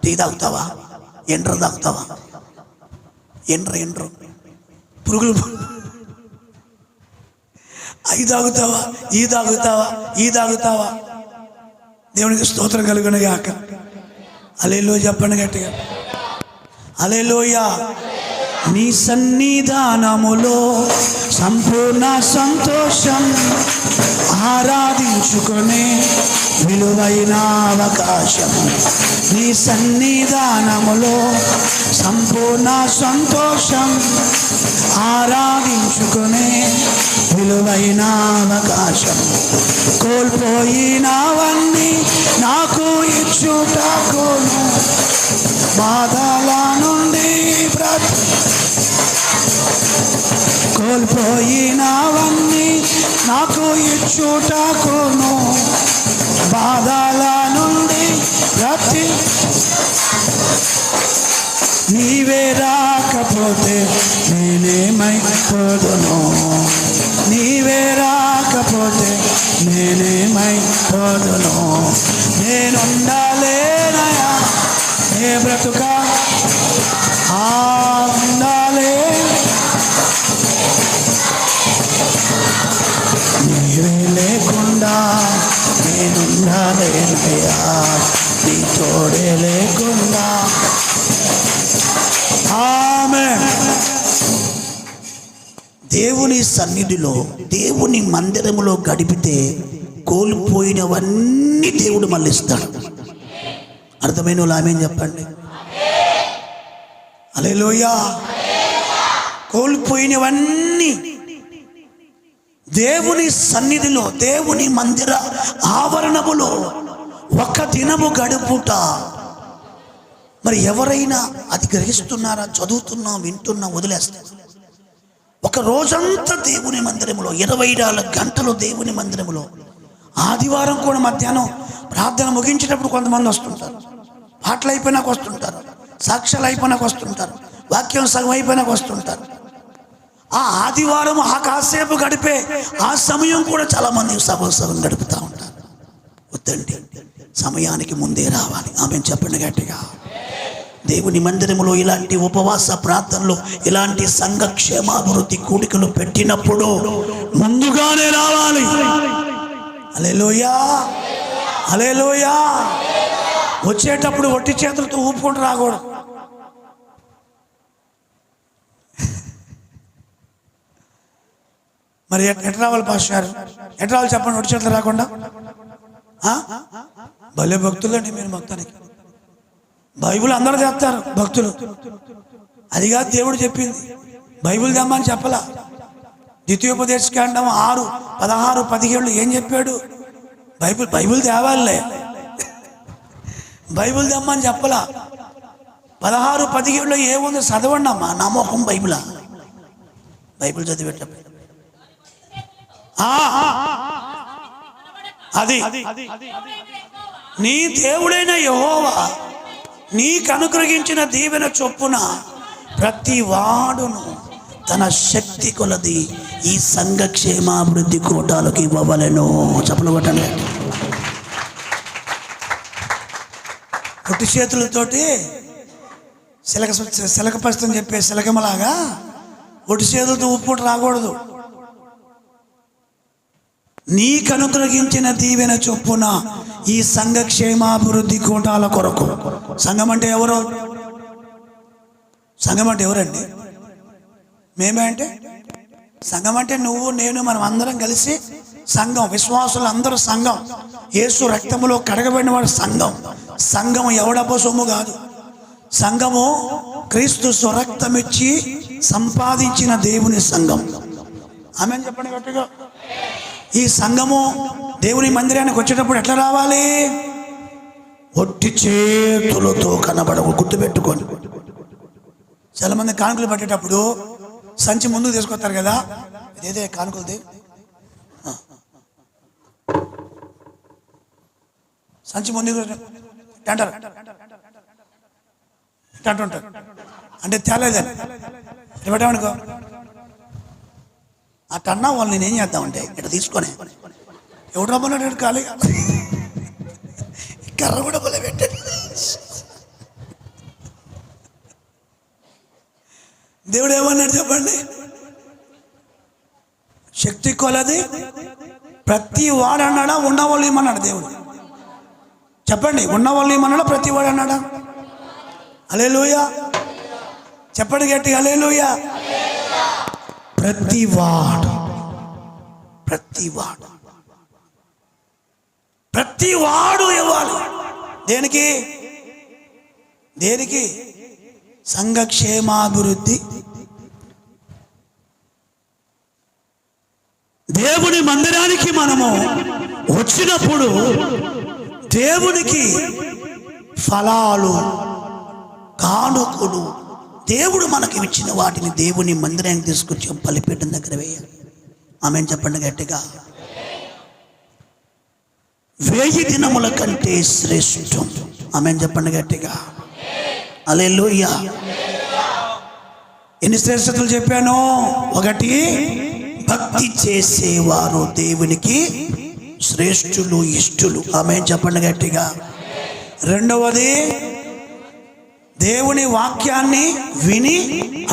టీ తాగుతావా, ఎండ్ర తాగుతావా, ఎండ్రు పురుగులు, అవి తాగుతావా, ఈ తాగుతావా. దేవునికి స్తోత్రం కలుగును గాక. హల్లెలూయా చెప్పండి గట్టిగా, హల్లెలూయా. నీ సన్నిధానములో సంపూర్ణ సంతోషం, ఆరాధించుకునే విలువైన అవకాశం. నీ సన్నిధానములో సంపూర్ణ సంతోషం, ఆరాధించుకునే విలువైన అవకాశం. కోల్పోయినవన్నీ నాకు ఇచ్చుటకును, బాధల నుండి కోల్పోయినవన్నీ నాకు ఇచ్చుటకును బాధల నుండి నీవే రాకపోతే నేనేమైపోదును, నీవే రాకపోతే నేనేమైపోదును. నేనుండాలేనయా నే బ్రతుక ఉండాలే, నీవే లేకుండా నేనుండాలేనయా, నీ తోడే లేకుండా. ఆమేన్. దేవుని సన్నిధిలో దేవుని మందిరములో గడిపితే కోల్పోయినవన్నీ దేవుడు మళ్ళీ ఇస్తాడు. అర్థమైన వాళ్ళు ఆమేన్ చెప్పండి. హల్లెలూయా. కోల్పోయినవన్నీ దేవుని సన్నిధిలో దేవుని మందిర ఆవరణములో ఒక దినము గడుపుట. మరి ఎవరైనా అది గ్రహిస్తున్నారా? చదువుతున్నా, వింటున్నా, వదిలేస్తారు. ఒక రోజంతా దేవుని మందిరంలో 24 గంటలు దేవుని మందిరంలో. ఆదివారం కూడా మధ్యాహ్నం ప్రార్థన ముగించేటప్పుడు కొంతమంది వస్తుంటారు, పాటలు అయిపోయినాక వస్తుంటారు, సాక్ష్యాలు అయిపోయినాక వస్తుంటారు, వాక్యం సగం అయిపోయినాక వస్తుంటారు. ఆ ఆదివారం ఆ కాసేపు గడిపే ఆ సమయం కూడా చాలామంది సగం గడుపుతూ ఉంటారు. వద్దండి, సమయానికి ముందే రావాలి. ఆమె చెప్పండి గట్టిగా. దేవుని మందిరంలో ఇలాంటి ఉపవాస ప్రార్థనలు, ఇలాంటి సంఘ క్షేమాభివృద్ధి కూడికలు పెట్టినప్పుడు ముందుగానే రావాలి. హల్లెలూయా, హల్లెలూయా. వచ్చేటప్పుడు ఒట్టి చేతులతో ఊపుకుంటూ రాకూడదు. మరి ఎట్లా రావాలి పాస్టర్ గారు? ఎట్లా రావాలి చెప్పండి ఒట్టి చేతులు రాకుండా? భలే భక్తులండి మీరు. మొత్తానికి బైబిల్ అందరూ చెప్తారు భక్తులు, అది కాదు దేవుడు చెప్పింది. బైబిల్ తెమ్మని చెప్పలా. ద్వితీయోపదేశకాండం 6, 16, 17 ఏం చెప్పాడు? బైబిల్ తేవాలే, బైబిల్ తెమ్మని చెప్పలా. 16, 17 ఏముంది చదవండి అమ్మా. నమ్మకం బైబిలా? బైబిల్ చదివేటప్పుడు అది నీ దేవుడైన యెహోవా నీకు అనుగ్రహించిన దీవెన చొప్పున ప్రతి వాడును తన శక్తి కొలది ఈ సంఘ క్షేమాభివృద్ధి కోటాలకు ఇవ్వవలెను. చప్పలు కొట్టండి. పొట్టి చేతులతోటి శిలకపస్తం చెప్పే శిలకమలాగా ఒట్టి చేతులతో ఉప్పుకుంటూ రాకూడదు. నీకు అనుగ్రహించిన దీవెన చొప్పున ఈ సంఘ క్షేమాభివృద్ధి కోటాల కొరకు. సంఘం అంటే ఎవరు? సంఘం అంటే ఎవరండి? మేమే అంటే సంఘం అంటే నువ్వు, నేను, మనం అందరం కలిసి సంఘం. విశ్వాసులు అందరూ సంఘం. యేసు రక్తములో కడగబడిన వాడు సంఘం. సంఘం ఎవడబ్బో సొమ్ము కాదు. సంఘము క్రీస్తు స్వరక్తమిచ్చి సంపాదించిన దేవుని సంఘం. ఆమేన్ చెప్పండి గట్టిగా. ఈ సంఘము దేవుని మందిరానికి వచ్చేటప్పుడు ఎట్లా రావాలి? ఒట్టి చేతులతో కనబడవు. గుర్తుపెట్టుకోండి. చాలా మంది కానుకలు పట్టేటప్పుడు సంచి ముందుకు తీసుకొస్తారు కదా, ఇదేదే కానుకలది. సంచి ముందుకు అంటారు, అంటుంటారు. అంటే తేలేదని పెట్టామనుకో, అట్టన్నా వాళ్ళు నేనేం చేద్దామంటే ఇట్లా తీసుకొని ఎవడు రమ్మన్నాడు ఖాళీగా కర్ర కూడా పొల పెట్టాడు. దేవుడు ఏమన్నాడు చెప్పండి? శక్తి కొలది ప్రతి వాడు అన్నాడా? ఉన్నవాళ్ళు ఏమన్నాడు దేవుడు? చెప్పండి, ఉన్నవాళ్ళు ఏమన్నాడా? ప్రతి వాడు అన్నాడా? హల్లెలూయా చెప్పండి గట్టి, హల్లెలూయా. ప్రతివాడు, ప్రతివాడు, ప్రతివాడు ఇవ్వాలి. దేనికి? దేనికి? సంఘ క్షేమాభివృద్ధి. దేవుని మందిరానికి మనము వచ్చినప్పుడు దేవునికి ఫలాలు, కానుకలు, దేవుడు మనకి ఇచ్చిన వాటిని దేవుని మందిరానికి తీసుకొచ్చి బలిపీఠం దగ్గర వేయాలి. ఆమేన్ చెప్పండి గట్టిగా. 1000 దినముల కంటే శ్రేష్టం. ఆమేన్ చెప్పండి గట్టిగా. హల్లెలూయా. ఎన్ని శ్రేష్టతలు చెప్పాను? 1, భక్తి చేసేవారు దేవునికి శ్రేష్ఠులు, ఇష్టులు. ఆమేన్ చెప్పండి గట్టిగా. 2వది, దేవుని వాక్యాన్ని విని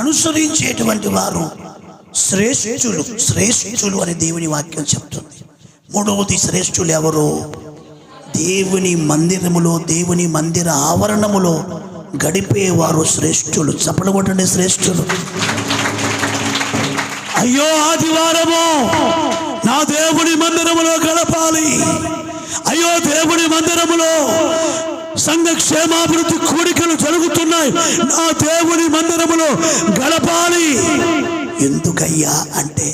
అనుసరించేటువంటి వారు శ్రేష్ఠులు. శ్రేష్ఠులు అని దేవుని వాక్యం చెప్తుంది. 3వది, శ్రేష్ఠులు ఎవరు? దేవుని మందిరములో, దేవుని మందిర ఆవరణములో గడిపేవారు శ్రేష్ఠులు. చప్పలు కొట్టండి, శ్రేష్ఠులు. అయ్యో ఆదివారము నా దేవుని మందిరములో గడపాలి. అయ్యో దేవుని మందిరములో సంఘ క్షేమాభివృద్ధి కూడికలు జరుగుతున్నాయి, నా దేవుని మందిరములో గడపాలి. ఎందుకయ్యా అంటే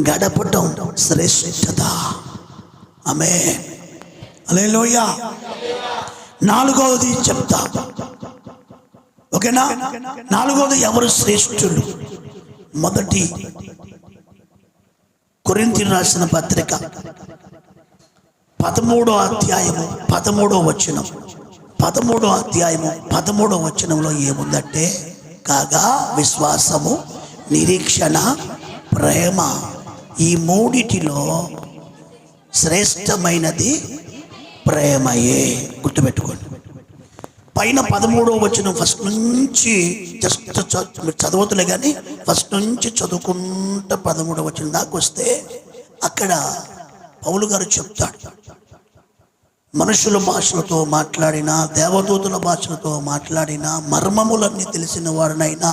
గడపటం శ్రేష్టత. ఆమేన్. హల్లెలూయా. 4వది చెప్తా, ఓకేనా? 4వది ఎవరు శ్రేష్ఠులు? 1 కొరింథీయులకు రాసిన పత్రిక 13వ అధ్యాయము 13వ వచనం. 13వ అధ్యాయము 13వ వచనంలో ఏముందంటే, కాగా విశ్వాసము, నిరీక్షణ, ప్రేమ, ఈ 3టిలో శ్రేష్టమైనది ప్రేమయే. గుర్తుపెట్టుకోండి. పైన 13వ వచనం ఫస్ట్ నుంచి జస్ట్ మీరు చదవతులే కానీ ఫస్ట్ నుంచి చదువుకుంటూ 13వ వచనం దాకా వస్తే అక్కడ పౌలు గారు చెప్తాడు, మనుషుల భాషలతో మాట్లాడినా, దేవదూతుల భాషలతో మాట్లాడినా, మర్మములన్నీ తెలిసిన వాడినైనా,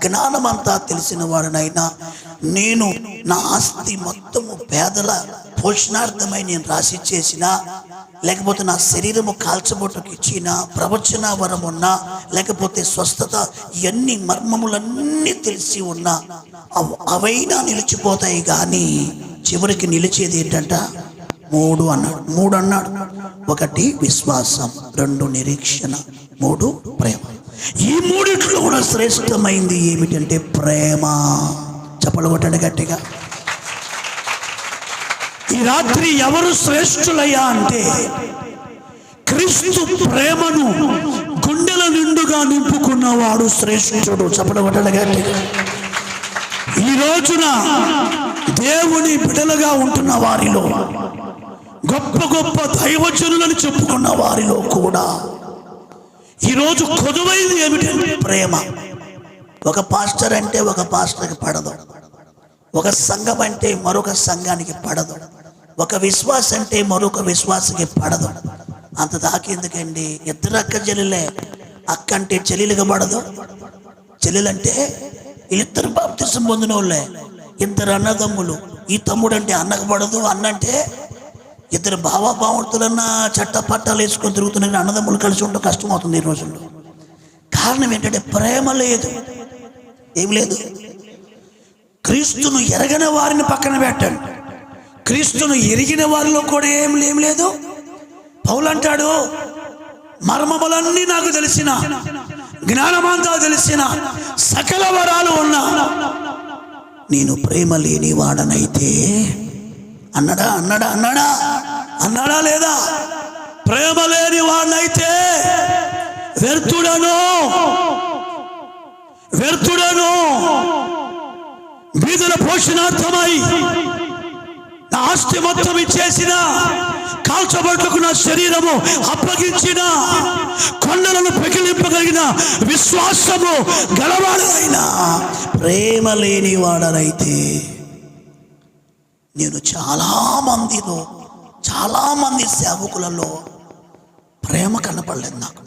జ్ఞానమంతా తెలిసిన వాడినైనా, నేను నా ఆస్తి మొత్తము పేదల పోషణార్థమై నేను రాసి చేసినా, లేకపోతే నా శరీరము కాల్చబొట్టుకు ఇచ్చినా, ప్రవచన వరం ఉన్నా, లేకపోతే స్వస్థత, ఇవన్నీ మర్మములన్నీ తెలిసి ఉన్నా అవైనా నిలిచిపోతాయి. కానీ చివరికి నిలిచేది ఏంటంట? 3 అన్నాడు. 3 అన్నాడు. 1 విశ్వాసం, 2 నిరీక్షణ, 3 ప్రేమ. ఈ 3 కూడా శ్రేష్టమైంది ఏమిటంటే ప్రేమ. చప్పలు కొట్టండి గట్టిగా. ఈ రాత్రి ఎవరు శ్రేష్ఠులయ్యా అంటే క్రీస్తు ప్రేమను గుండెల నిండుగా నింపుకున్నవాడు శ్రేష్ఠుడు. చప్పలు కొట్టండి గట్టిగా. ఈ రోజున దేవుని బిడ్డలుగా ఉంటున్న వారిలో, గొప్ప గొప్ప దైవజనులను చెప్పుకున్న వారిలో కూడా ఈరోజు కొదువైంది ఏమిటంటే ప్రేమ. ఒక పాస్టర్ అంటే ఒక పాస్టర్కి పడదు, ఒక సంఘం అంటే మరొక సంఘానికి పడదు, ఒక విశ్వాస అంటే మరొక విశ్వాసకి పడదు. అంత దాకెందుకండి? 2 అక్క చెల్లెలే. అక్క అంటే చెల్లెలుగా పడదు, చెల్లెలంటే వీళ్ళిద్దరు బాప్తిసం పొందిన వాళ్ళే. 2 అన్నదమ్ములు, ఈ తమ్ముడు అంటే అన్నకు పడదు, అన్న అంటే 2 భావభావతులన్నా చట్ట పట్టాలు వేసుకొని తిరుగుతున్న అన్నదమ్ములు కలిసి ఉండడం కష్టం అవుతుంది ఈ రోజుల్లో. కారణం ఏంటంటే ప్రేమ లేదు, ఏం లేదు. క్రీస్తును ఎరగని వారిని పక్కన పెట్టండి, క్రీస్తును ఎరిగిన వారిలో కూడా ఏం లేదు. పౌలు అంటాడు, మర్మములన్నీ నాకు తెలిసిన, జ్ఞానమంతా తెలిసిన, సకల వరాలు ఉన్నా నేను ప్రేమ లేని వాడనైతే అన్నాడా లేదా? ప్రేమ లేని వాడనైతే వ్యర్థుడను బీదల పోషణార్థమై నా ఆస్తి మొత్తం ఇచ్చేసిన, కాల్చబట్టుకు నా శరీరము అప్పగించిన, కొండలను పెకిలింపగలిగిన విశ్వాసము గలవాడైనా ప్రేమ లేని వాడనైతే నేను చాలా మంది సేవకులలో ప్రేమ కనపడలేదు. నాకు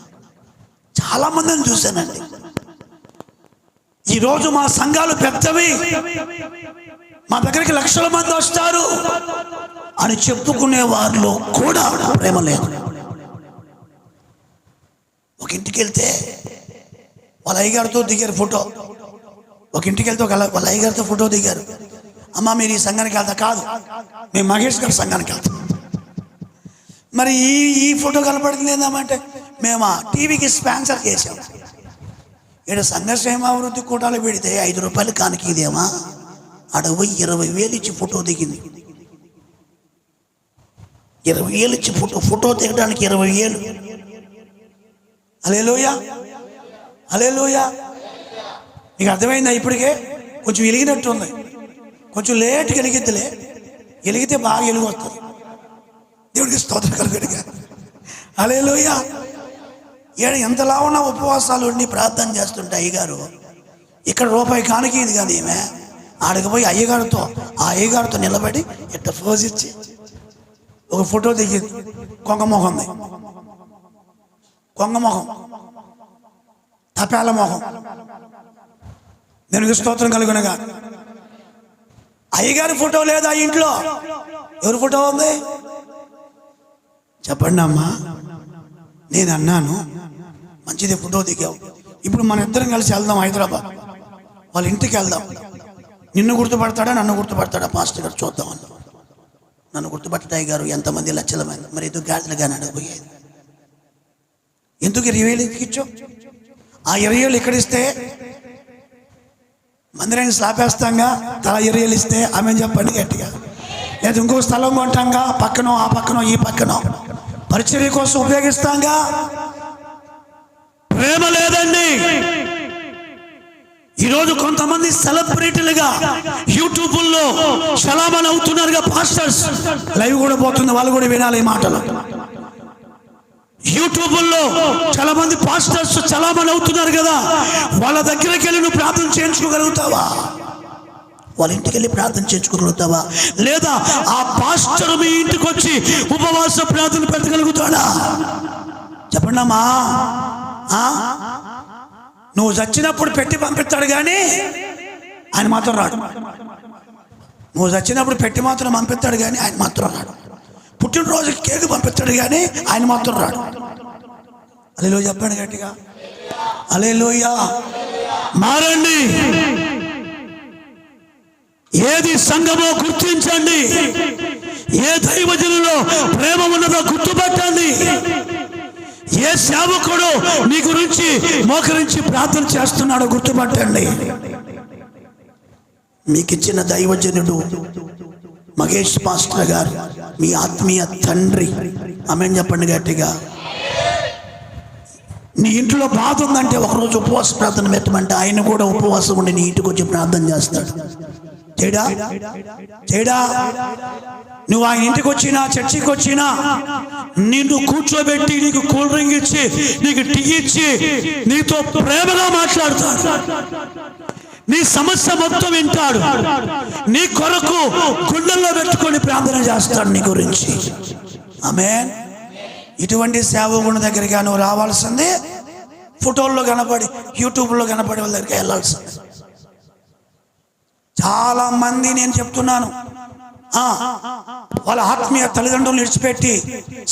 చాలా మందిని చూశానండి. ఈరోజు మా సంఘాలు పెద్దవి, మా దగ్గరికి లక్షల మంది వస్తారు అని చెప్పుకునే వారిలో కూడా ప్రేమ లేదు. ఒక ఇంటికి వెళ్తే వాళ్ళ అయ్యగారితో దిగారు ఫోటో, ఒక ఇంటికి వెళ్తే వాళ్ళ అయ్యగారితో ఫోటో దిగారు. అమ్మ మీరు ఈ సంఘానికి వెళ్తా? కాదు, మేము మహేష్ గారి సంఘానికి వెళ్తాం. మరి ఈ ఫోటో కనపడుతుంది ఏందమ్మంటే మేము ఆ టీవీకి స్పాన్సర్ చేసాం. ఇక్కడ సంఘ క్షేమాభివృద్ధి కూటాలు పెడితే 5 రూపాయలు కానికి ఇదేమా ఆడ పోయి 20,000 ఇచ్చి ఫోటో దిగింది. 20,000 ఇచ్చి ఫోటో దిగడానికి 20,000. హల్లెలూయా, హల్లెలూయా. నీకు అర్థమైందా? ఇప్పటికే కొంచెం వెలిగినట్టు ఉంది, కొంచెం లేట్గా వెలిగిద్దిలే, వెలిగితే బాగా వెలుగు వస్తుంది. దేవుడికి స్తోత్రం కలుగునుగా. హల్లెలూయా. ఎంతలా ఉన్నా ఉపవాసాలు ఉండి ప్రార్థన చేస్తుంటే అయ్యగారు ఇక్కడ రూపాయి కానుక ఇది కాదు, ఈమె ఆడకపోయి ఆ అయ్యగారితో నిలబడి ఇట్ట ఫోజ్ ఇచ్చి ఒక ఫోటో దిగింది. కొంగమొహంది, కొంగమొహం, తపేల మొహం. దేవునికి స్తోత్రం కలుగునుగా. అయ్యగారి ఫోటో లేదా ఇంట్లో, ఎవరి ఫోటో ఉంది చెప్పండి అమ్మా. నేను అన్నాను మంచిది ఫోటో దిగావు, ఇప్పుడు మన ఇద్దరం కలిసి వెళ్దాం హైదరాబాద్, వాళ్ళ ఇంటికి వెళ్దాం. నిన్ను గుర్తుపడతాడా నన్ను గుర్తుపడతాడా పాస్టర్ గారు చూద్దాం అన్న. నన్ను గుర్తుపట్టడాయి గారు ఎంతమంది లక్షల మంది, మరి ఎందుకు గాడిదలు కానీ అడగబోయేది? ఎందుకు 20,000 ఇచ్చో? ఆ 20,000 ఇక్కడిస్తే మందిరాన్ని స్లాపేస్తాంగా, తల 20,000 ఇస్తే ఆమె చెప్పండి గట్టిగా. లేదా ఇంకో స్థలం కొంటాంగా, పక్కనో ఆ పక్కనో ఈ పక్కనో పరిచర్య కోసం ఉపయోగిస్తాంగా. ప్రేమ లేదండి. ఈరోజు కొంతమంది సెలబ్రిటీలుగా యూట్యూబ్లో చలామణి అవుతున్నారుగా పాస్టర్స్. లైవ్ కూడా పోతుంది, వాళ్ళు కూడా వినాలి ఈ మాటలు. యూట్యూబ్లో చాలా మంది పాస్టర్స్ చలామణి అవుతున్నారు కదా, వాళ్ళ దగ్గరికి వెళ్ళి నువ్వు ప్రార్థన చేయించుకోగలుగుతావా? వాళ్ళ ఇంటికి వెళ్ళి ప్రార్థన చేయించుకోగలుగుతావా? లేదా ఆ పాస్టర్ మీ ఇంటికి వచ్చి ఉపవాస ప్రార్థన పెట్టగలుగుతాడా? చెప్పండి అమ్మా. నువ్వు చచ్చినప్పుడు పెట్టి పంపిస్తాడు కానీ ఆయన మాత్రం రాడు. నువ్వు చచ్చినప్పుడు పెట్టి మాత్రం పంపిస్తాడు కానీ ఆయన మాత్రం రాడు. పుట్టినరోజుకి కేకు పంపిస్తాడు కానీ ఆయన మాత్రం రాడు. హల్లెలూయా చెప్పండి గట్టిగా. హల్లెలూయా. మారండి. ఏది సంఘమో గుర్తించండి, ఏ దైవజనులో ప్రేమ ఉన్నదో గుర్తుపట్టండి, ఏ సేవకుడు నీ గురించి మోకరించి ప్రార్థన చేస్తున్నాడో గుర్తుపట్టండి. మీకు ఇచ్చిన దైవజనుడు మహేష్ పాస్టర్ గారు మీ ఆత్మీయ తండ్రి. ఆమేన్ చెప్పండి గట్టిగా. నీ ఇంట్లో బాధ ఉందంటే ఒకరోజు ఉపవాస ప్రార్థన పెట్టమంటే ఆయన కూడా ఉపవాసం ఉండి నీ ఇంటికి వచ్చి ప్రార్థన చేస్తాడు. చేయడా చేయడా? నువ్వు ఆయన ఇంటికి వచ్చినా చర్చికి వచ్చినా నిన్ను కూర్చోబెట్టి నీకు కూల్ డ్రింక్ ఇచ్చి నీకు టీ ఇచ్చి నీతో ప్రేమగా మాట్లాడతాడు. నీ సమస్య మొత్తం వింటాడు. నీ కొరకు గుండెల్లో పెట్టుకొని ప్రార్థన చేస్తాడు నీ గురించి. ఆమేన్. ఇటువంటి సేవకుని దగ్గరికి నువ్వు రావాల్సిందే, ఫోటోల్లో కనపడి యూట్యూబ్లో కనపడి వాళ్ళ దగ్గరికి వెళ్ళాల్సిందే. చాలా మంది నేను చెప్తున్నాను వాళ్ళ ఆత్మీయ తల్లిదండ్రులు విడిచిపెట్టి,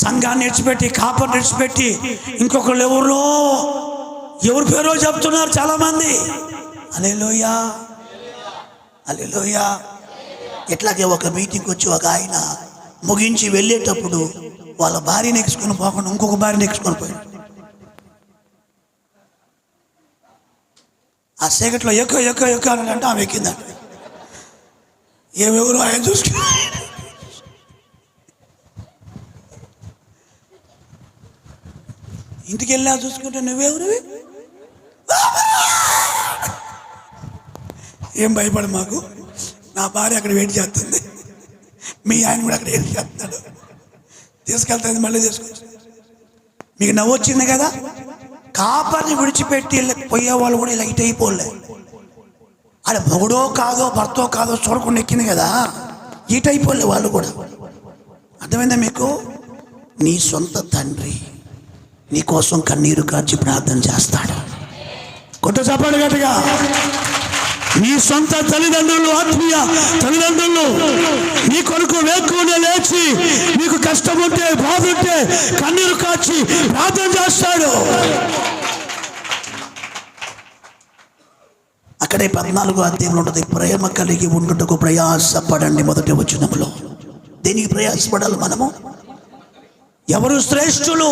సంఘాన్ని విడిచిపెట్టి, కాపర్ని విడిచిపెట్టి ఇంకొకళ్ళు ఎవరి పేరో చెప్తున్నారు చాలా మంది. హల్లెలూయా, హల్లెలూయా. ఇట్లాగే ఒక మీటింగ్కి వచ్చి ఒక ఆయన ముగించి వెళ్ళేటప్పుడు వాళ్ళ భార్యని ఎక్కించుకొని పోకుండా ఇంకొక భార్యని ఎక్కించుకొని పోయాడు. ఆ సెగట్లో ఎక్కువ అంటే ఆమె ఎక్కిందంట. ఏమెవరు ఆయన చూసుకుని ఇంటికి వెళ్ళా చూసుకుంటే నువ్వెవరివి? ఏం భయపడు మాకు, నా భార్య అక్కడ వెయిట్ చేస్తుంది, మీ ఆయన కూడా అక్కడ వెయిట్ చేస్తాడు, తీసుకెళ్తుంది మళ్ళీ తీసుకొచ్చి. మీకు నవ్వు వచ్చింది కదా. కాపర్ని విడిచిపెట్టి పోయేవాళ్ళు కూడా ఇలా ఇటు అయిపోలే. ఆడ మొగుడో కాదో భర్తో కాదో చూడకుండా ఎక్కింది కదా, ఇటు అయిపోలే వాళ్ళు కూడా. అర్థమైందా మీకు? నీ సొంత తండ్రి నీ కోసం కన్నీరు కార్చి ప్రార్థన చేస్తాడు. కొత్త చెప్పండి గట్టిగా. నీ సొంత తల్లిదండ్రులు, ఆత్మీయ తల్లిదండ్రులు నీ కొరకు వేక్కునే లేచి నీకు కష్టం ఉంటే బాధ ఉంటే కన్నీరు కార్చి ప్రార్థన చేస్తాడు. అక్కడే 14వ అధ్యాయంలో ఉంటుంది, ప్రేమ కలిగి ఉండుటకు ప్రయాసపడండి. మొదటి వచనంలో దేనికి ప్రయాసపడాలి మనము? ఎవరు శ్రేష్ఠులు?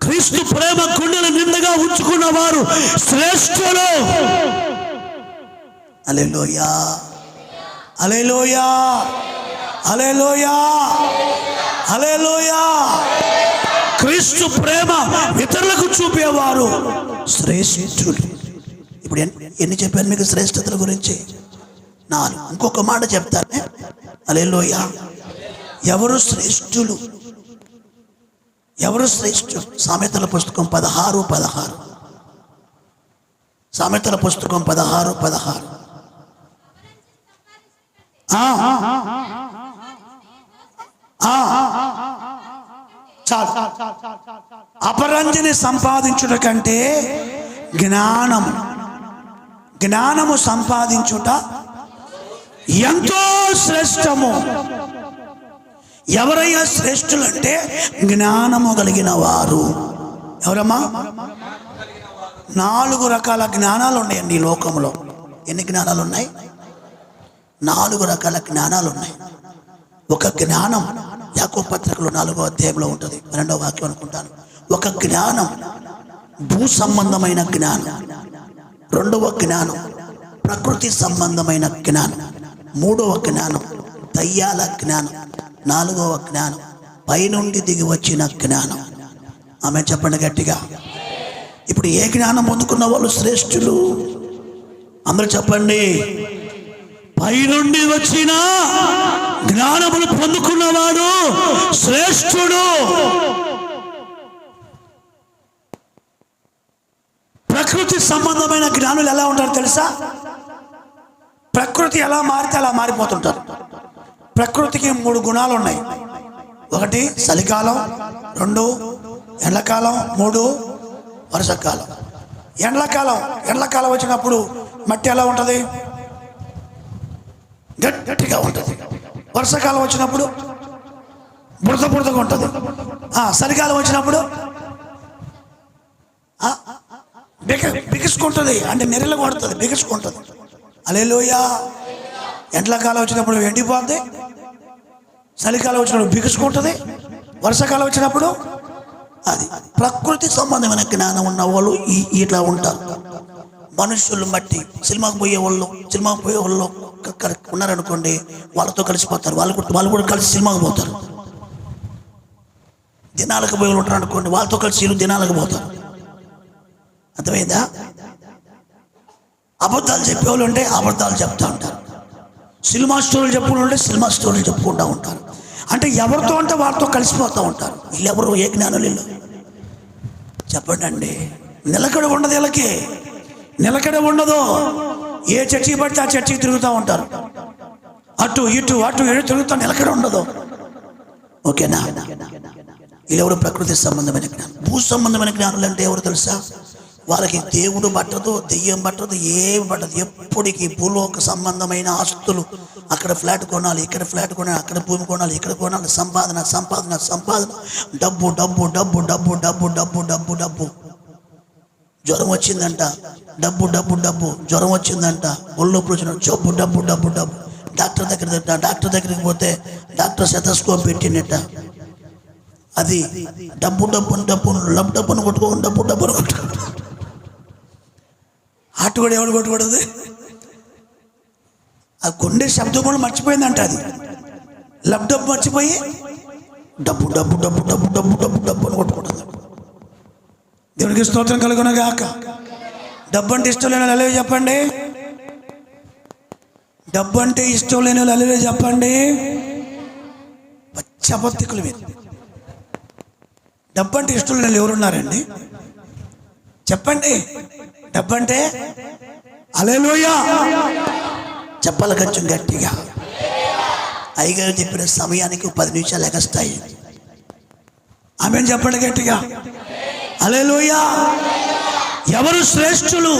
క్రీస్తు ప్రేమ గుండెల నిండుగా ఉంచుకున్న వారు శ్రేష్ఠులు. హల్లెలూయా, హల్లెలూయా, హల్లెలూయా, హల్లెలూయా. క్రీస్తు ప్రేమ ఇతరులకు చూపేవారు శ్రేష్ఠులు. ఇప్పుడు ఎన్ని చెప్పాను మీకు శ్రేష్ఠతల గురించి? 4. ఇంకొక మాట చెప్తానే. హల్లెలూయా. ఎవరు శ్రేష్ఠులు? ఎవరు శ్రేష్ఠులు? సామెతల పుస్తకం 16:16. సామెతల పుస్తకం 16:16. చాలు. అపరంజిని సంపాదించుట కంటే జ్ఞానము సంపాదించుట ఎంతో శ్రేష్టము. ఎవరయ్యా శ్రేష్ఠులంటే జ్ఞానము కలిగిన వారు. ఎవరమ్మా? 4 రకాల జ్ఞానాలు ఉన్నాయండి ఈ లోకంలో. ఎన్ని జ్ఞానాలు ఉన్నాయి? 4 రకాల జ్ఞానాలు ఉన్నాయి. ఒక జ్ఞానం యాకోబు పత్రికలో 4వ అధ్యాయంలో ఉంటుంది, 2వ వాక్యం అనుకుంటాను. ఒక జ్ఞానం భూ సంబంధమైన జ్ఞానం, 2వ జ్ఞానం ప్రకృతి సంబంధమైన జ్ఞానం, 3వ జ్ఞానం దయ్యాల జ్ఞానం, 4వ జ్ఞానం పైనుండి దిగి వచ్చిన జ్ఞానం. ఆమె చెప్పండి గట్టిగా. ఇప్పుడు ఏ జ్ఞానం పొందుకున్న వాళ్ళు శ్రేష్ఠులు? అందరూ చెప్పండి. పైనుండి వచ్చిన జ్ఞానములు పొందుకున్నవాడు శ్రేష్ఠుడు. ప్రకృతి సంబంధమైన జ్ఞానులు ఎలా ఉంటారు తెలుసా? ప్రకృతి ఎలా మారితే అలా మారిపోతుంటారు. ప్రకృతికి 3 గుణాలు ఉన్నాయి. 1 చలికాలం, 2 ఎండాకాలం, 3 వర్షాకాలం. ఎండాకాలం వచ్చినప్పుడు మట్టి ఎలా ఉంటుంది? గట్టిగా ఉంటుంది. వర్షాకాలం వచ్చినప్పుడు బురదగా ఉంటుంది. చలికాలం వచ్చినప్పుడు బిగుసుకుంటుంది, అంటే నెర్రలు కొడుతుంది, బిగుసుకుంటుంది. హల్లెలూయా. ఎండాకాలం వచ్చినప్పుడు ఎండిపోద్ది, చలికాలం వచ్చినప్పుడు బిగుసుకుంటుంది, వర్షాకాలం వచ్చినప్పుడు అది. ప్రకృతి సంబంధమైన జ్ఞానం ఉన్న వాళ్ళు ఇట్లా ఉంటారు. మనుషులు బట్టి సినిమాకు పోయే వాళ్ళు ఉన్నారనుకోండి, వాళ్ళతో కలిసిపోతారు. వాళ్ళు కూడా కలిసి సినిమాకు పోతారు. దినాలకు పోయే వాళ్ళు ఉంటారు అనుకోండి, వాళ్ళతో కలిసి వీళ్ళు దినాలకు పోతారు. అర్థమైందా? అబద్ధాలు చెప్పేవాళ్ళు ఉంటే అబద్ధాలు చెప్తూ ఉంటారు. సినిమా స్టోరీలు చెప్పుకుంటూ ఉంటే సినిమా స్టోరీలు చెప్పుకుంటూ ఉంటారు. అంటే ఎవరితో అంటే వాళ్ళతో కలిసిపోతూ ఉంటారు. వీళ్ళెవరు? ఏ జ్ఞానం వీళ్ళు? చెప్పండి అండి. నిలకడ ఉండదు, వీళ్ళకి నిలకడ ఉండదు. ఏ చర్చికి పడితే ఆ చర్చికి తిరుగుతూ ఉంటారు. అటు ఇటు తిరుగుతూ నిలకడ ఉండదు. ఓకేనా? వీళ్ళెవరు? ప్రకృతి సంబంధమైన జ్ఞానం. భూ సంబంధమైన జ్ఞానులు అంటే ఎవరు తెలుసా? వాళ్ళకి దేవుడు పట్టదు, దెయ్యం పట్టదు, ఏం పట్టదు. ఎప్పటికీ భూలోక సంబంధమైన ఆస్తులు, అక్కడ ఫ్లాట్ కొనాలి, ఇక్కడ ఫ్లాట్ కొనాలి, అక్కడ భూమి కొనాలి, ఇక్కడ కొనాలి, సంపాదన, డబ్బు. జ్వరం వచ్చిందంట, డబ్బు. జ్వరం వచ్చిందంట, ఒళ్ళు వచ్చిన డబ్బు. డాక్టర్ దగ్గరికి పోతే డాక్టర్ స్టెతస్కోప్ పెట్టినట్ట. అది డబ్బును కొట్టుకోండి, డబ్బును కొట్టుకోండి. హార్ట్ కూడా ఎవరు కొట్టకూడదు. ఆ గుండె శబ్దం కూడా మర్చిపోయిందంట. అది డబ్బు మర్చిపోయి డబ్బు అని కొట్టుకుంటుంది. దేవునికి స్తోత్రం కలుగునగాక. డబ్బు అంటే ఇష్టం లేని వాళ్ళు చెప్పండి. డబ్బు అంటే ఇష్టం లేని వాళ్ళు చెప్పండి. పచ్చబొత్తికులు మీరు. డబ్బు అంటే ఇష్టం లేని ఎవరున్నారండి? చెప్పండి. డబ్బు అంటే హల్లెలూయా చెప్పాలి కొంచెం గట్టిగా. అయ్యగారు చెప్పిన సమయానికి 10 నిమిషాలు ఎగస్తాయి. ఆమేన్ చెప్పండి గట్టిగా. హల్లెలూయా. ఎవరు శ్రేష్ఠులు?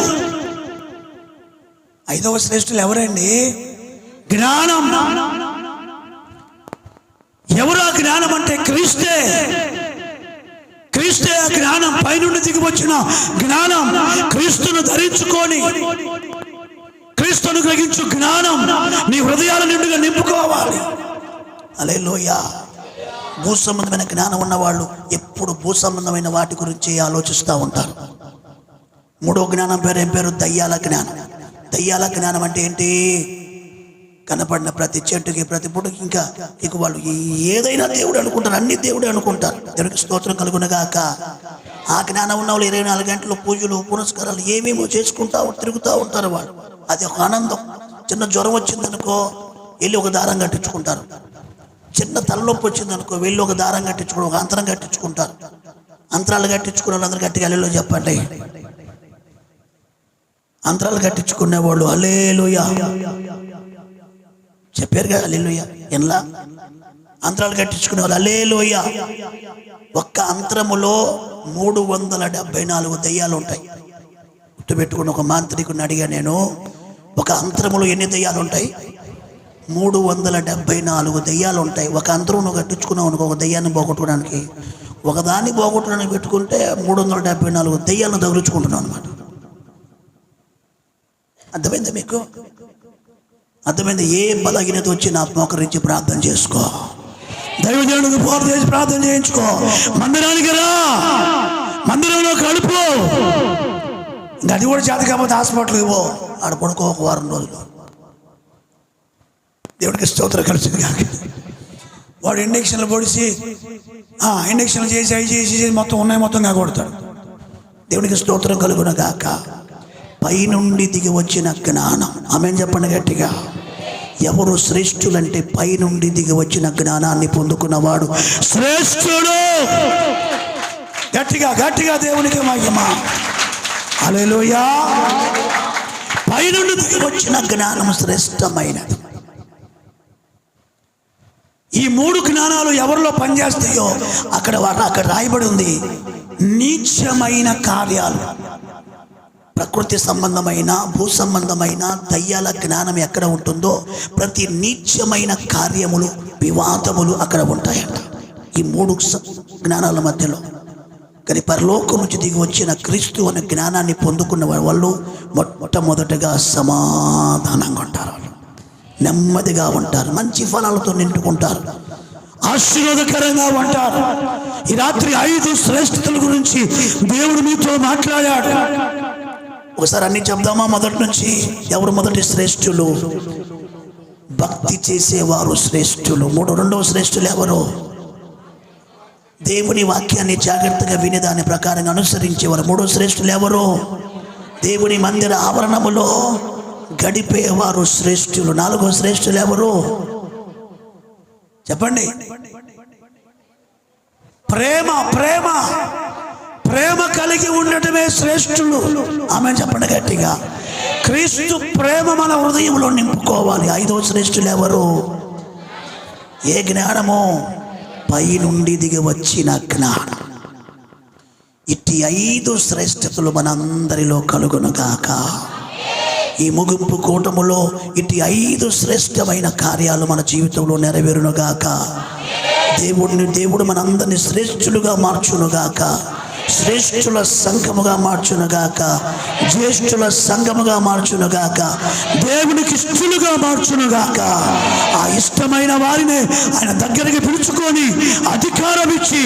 5వ శ్రేష్ఠులు ఎవరండి? జ్ఞానం. ఎవరు ఆ జ్ఞానం అంటే? క్రీస్తే ఆ జ్ఞానం. పైనుండి దిగి వచ్చిన జ్ఞానం. క్రీస్తును ధరించుకొని క్రీస్తును గ్రహించు జ్ఞానం నీ హృదయాల నిండుగా నింపుకోవాలి. హల్లెలూయా. భూ సంబంధమైన జ్ఞానం ఉన్నవాళ్ళు ఎప్పుడు భూ సంబంధమైన వాటి గురించి ఆలోచిస్తూ ఉంటారు. 3వ జ్ఞానం పేరు ఏం పేరు? దయ్యాల జ్ఞానం. దయ్యాల జ్ఞానం అంటే ఏంటి? కనపడిన ప్రతి చెట్టుకి, ప్రతి పుట్టుకి, ఇంకా ఇక వాళ్ళు ఏదైనా దేవుడు అనుకుంటారు, అన్ని దేవుడే అనుకుంటారు. దేవుడికి స్తోత్రం కలుగునగాక. ఆ జ్ఞానం ఉన్న వాళ్ళు 24 గంటలు పూజలు పునస్కారాలు ఏమేమో చేసుకుంటా తిరుగుతూ ఉంటారు వాళ్ళు. అది ఒక ఆనందం. చిన్న జ్వరం వచ్చిందనుకో వెళ్ళి ఒక దారం కట్టించుకుంటారు. చిన్న తలనొప్పి వచ్చిందనుకో వెళ్ళి ఒక దారం కట్టించుకుని ఒక అంతరం కట్టించుకుంటారు. అంతరాలు కట్టించుకునే వాళ్ళందరూ గట్టిగా హల్లెలూయా చెప్పండి. అంతరాలు కట్టించుకునే వాళ్ళు హల్లెలూయా చెప్పారు కదా, హల్లెలూయా. ఎన్లా అంతరాలు కట్టించుకునే వాళ్ళు హల్లెలూయా. ఒక్క అంతరములో 374 దయ్యాలు ఉంటాయి. గుర్తుపెట్టుకుని ఒక మాంత్రికుని అడిగా నేను, ఒక అంతరములో ఎన్ని దయ్యాలు ఉంటాయి? 374 దయ్యాలు ఉంటాయి. ఒక అంతరం నువ్వు కట్టించుకున్నావు అనుకో, ఒక దయ్యాన్ని పోగొట్టుకోవడానికి, ఒకదాన్ని పోగొట్టడానికి పెట్టుకుంటే 374 దయ్యాలను తగులుచుకుంటున్నావు అనమాట. అర్థమైంది మీకు? అర్థమైంది? ఏ బలహీనత వచ్చి నా మోకరించి ప్రార్థన చేసుకో, దైవజనుడికి పోరు చేసి ప్రార్థన చేయించుకో. మందిరానికి రా, మందిరంలో కలుపు. ఇంకా అది కూడా చేత కాకపోతే హాస్పిటల్కి పో, ఆడ పడుకో ఒక వారం రోజులు. దేవుడికి స్తోత్రం కలిసింది కాక. వాడు ఇంజక్షన్లు పొడిచి ఇంజక్షన్లు చేసి అవి చేసి మొత్తం ఉన్నాయి మొత్తం కాకొడతాడు. దేవుడికి స్తోత్రం కలుగున గాక. పైనుండి దిగి వచ్చిన జ్ఞానం, ఆమేన్ చెప్పండి గట్టిగా. ఎవరు శ్రేష్ఠులంటే పైనుండి దిగి వచ్చిన జ్ఞానాన్ని పొందుకున్నవాడు శ్రేష్ఠుడు. గట్టిగా గట్టిగా దేవునికి మహిమ. హల్లెలూయా. పైనుండి దిగి వచ్చిన జ్ఞానం శ్రేష్టమైనది. ఈ 3 జ్ఞానాలు ఎవరిలో పనిచేస్తాయో అక్కడ రాయబడి ఉంది, నీచమైన కార్యాలు. ప్రకృతి సంబంధమైన, భూ సంబంధమైన దయ్యాల జ్ఞానం ఎక్కడ ఉంటుందో ప్రతి నీచమైన కార్యములు, వివాదములు అక్కడ ఉంటాయంట. ఈ 3 జ్ఞానాల మధ్యలో. కానీ పరలోకం నుంచి దిగి వచ్చిన క్రీస్తు అనే జ్ఞానాన్ని పొందుకున్న వాళ్ళు మొట్టమొదటగా సమాధానంగా ఉంటారు, నెమ్మదిగా ఉంటారు, మంచి ఫలాలతో నిండుకుంటారు, ఆశీర్వాదకరంగా ఉంటారు. ఈ రాత్రి 5 శ్రేష్ఠతల గురించి దేవుడు మీతో మాట్లాడాడు. ఒకసారి అన్ని చెప్దామా? మొదటి నుంచి. ఎవరు మొదటి శ్రేష్ఠులు? భక్తి చేసేవారు శ్రేష్ఠులు. రెండవ శ్రేష్ఠులు ఎవరు? దేవుని వాక్యాన్ని జాగ్రత్తగా విని దాని ప్రకారంగా అనుసరించేవారు. 3వ శ్రేష్ఠులు ఎవరు? దేవుని మందిర ఆవరణములో గడిపేవారు శ్రేష్ఠులు. 4వ శ్రేష్ఠులు ఎవరు చెప్పండి? ప్రేమ ప్రేమ ప్రేమ కలిగి ఉండటమే శ్రేష్ఠులు. ఆమేన్ చెప్పండి గట్టిగా. క్రీస్తు ప్రేమ మన హృదయంలో నింపుకోవాలి. 5వ శ్రేష్ఠులు ఎవరు? ఏ జ్ఞానము? పై నుండి దిగి వచ్చిన జ్ఞానం. ఇట్టి 5 శ్రేష్ఠతలు మనందరిలో కలుగునుగాక. ఈ ముగింపు కూటములో ఇట్టి 5 శ్రేష్టమైన కార్యాలు మన జీవితంలో నెరవేరునుగాక. దేవుడు మనందరినీ శ్రేష్ఠులుగా మార్చునుగాక. శ్రేష్ఠుల సంఘముగా మార్చునుగాక. జ్యేష్ఠుల సంఘముగా మార్చునుగాక. దేవునికి ఇష్టలుగా మార్చునుగాక. ఆ ఇష్టమైన వారిని ఆయన దగ్గరికి పిలుచుకొని అధికారం ఇచ్చి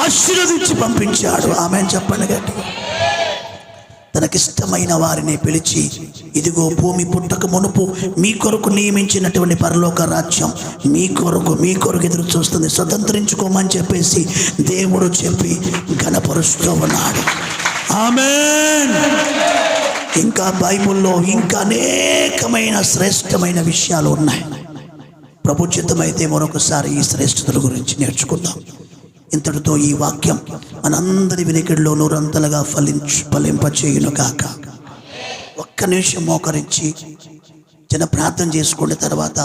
ఆశీర్వదించి పంపించాడు. ఆమేన్ చెప్పండి గట్టిగా. తనకిష్టమైన వారిని పిలిచి, ఇదిగో భూమి పుట్టక మునుపు మీ కొరకు నియమించినటువంటి పరలోక రాజ్యం మీ కొరకు ఎదురు చూస్తుంది, స్వతంత్రించుకోమని చెప్పేసి దేవుడు చెప్పి ఘనపరుస్తూ ఉన్నాడు. ఆమేన్. ఇంకా బైబిల్లో ఇంకా అనేకమైన శ్రేష్టమైన విషయాలు ఉన్నాయి. ప్రభు చిత్తమైతే మరొకసారి ఈ శ్రేష్టతల గురించి నేర్చుకుందాం. ఇంతటితో ఈ వాక్యం మనందరి వినికిడిలో నూరంతలుగా ఫలింపచేయును కాక. ఒక్క నిమిషం మోకరించి చిన్న ప్రార్థన చేసుకున్న తర్వాత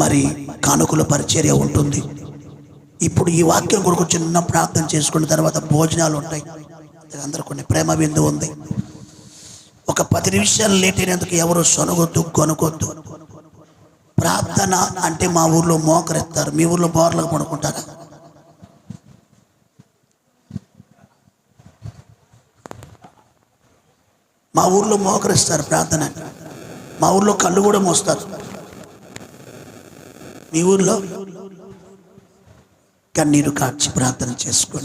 మరి కానుకల పరిచర్య ఉంటుంది. ఇప్పుడు ఈ వాక్యం కొరకు చిన్న ప్రార్థన చేసుకున్న తర్వాత భోజనాలు ఉంటాయి. అందరూ కొన్ని ప్రేమ బిందు ఉంది. ఒక 10 నిమిషాలు లేట్ అయినందుకు ఎవరు సొనగొద్దు, కొనుగొద్దు. ప్రార్థన అంటే మా ఊర్లో మోకరెత్తారు, మీ ఊర్లో బోర్లకు పడుకుంటారా? మా ఊర్లో మోకరిస్తారు ప్రార్థన. మా ఊర్లో కళ్ళు కూడా మోస్తారు. మీ ఊర్లో కన్నీరు కార్చి ప్రార్థన చేసుకోండి.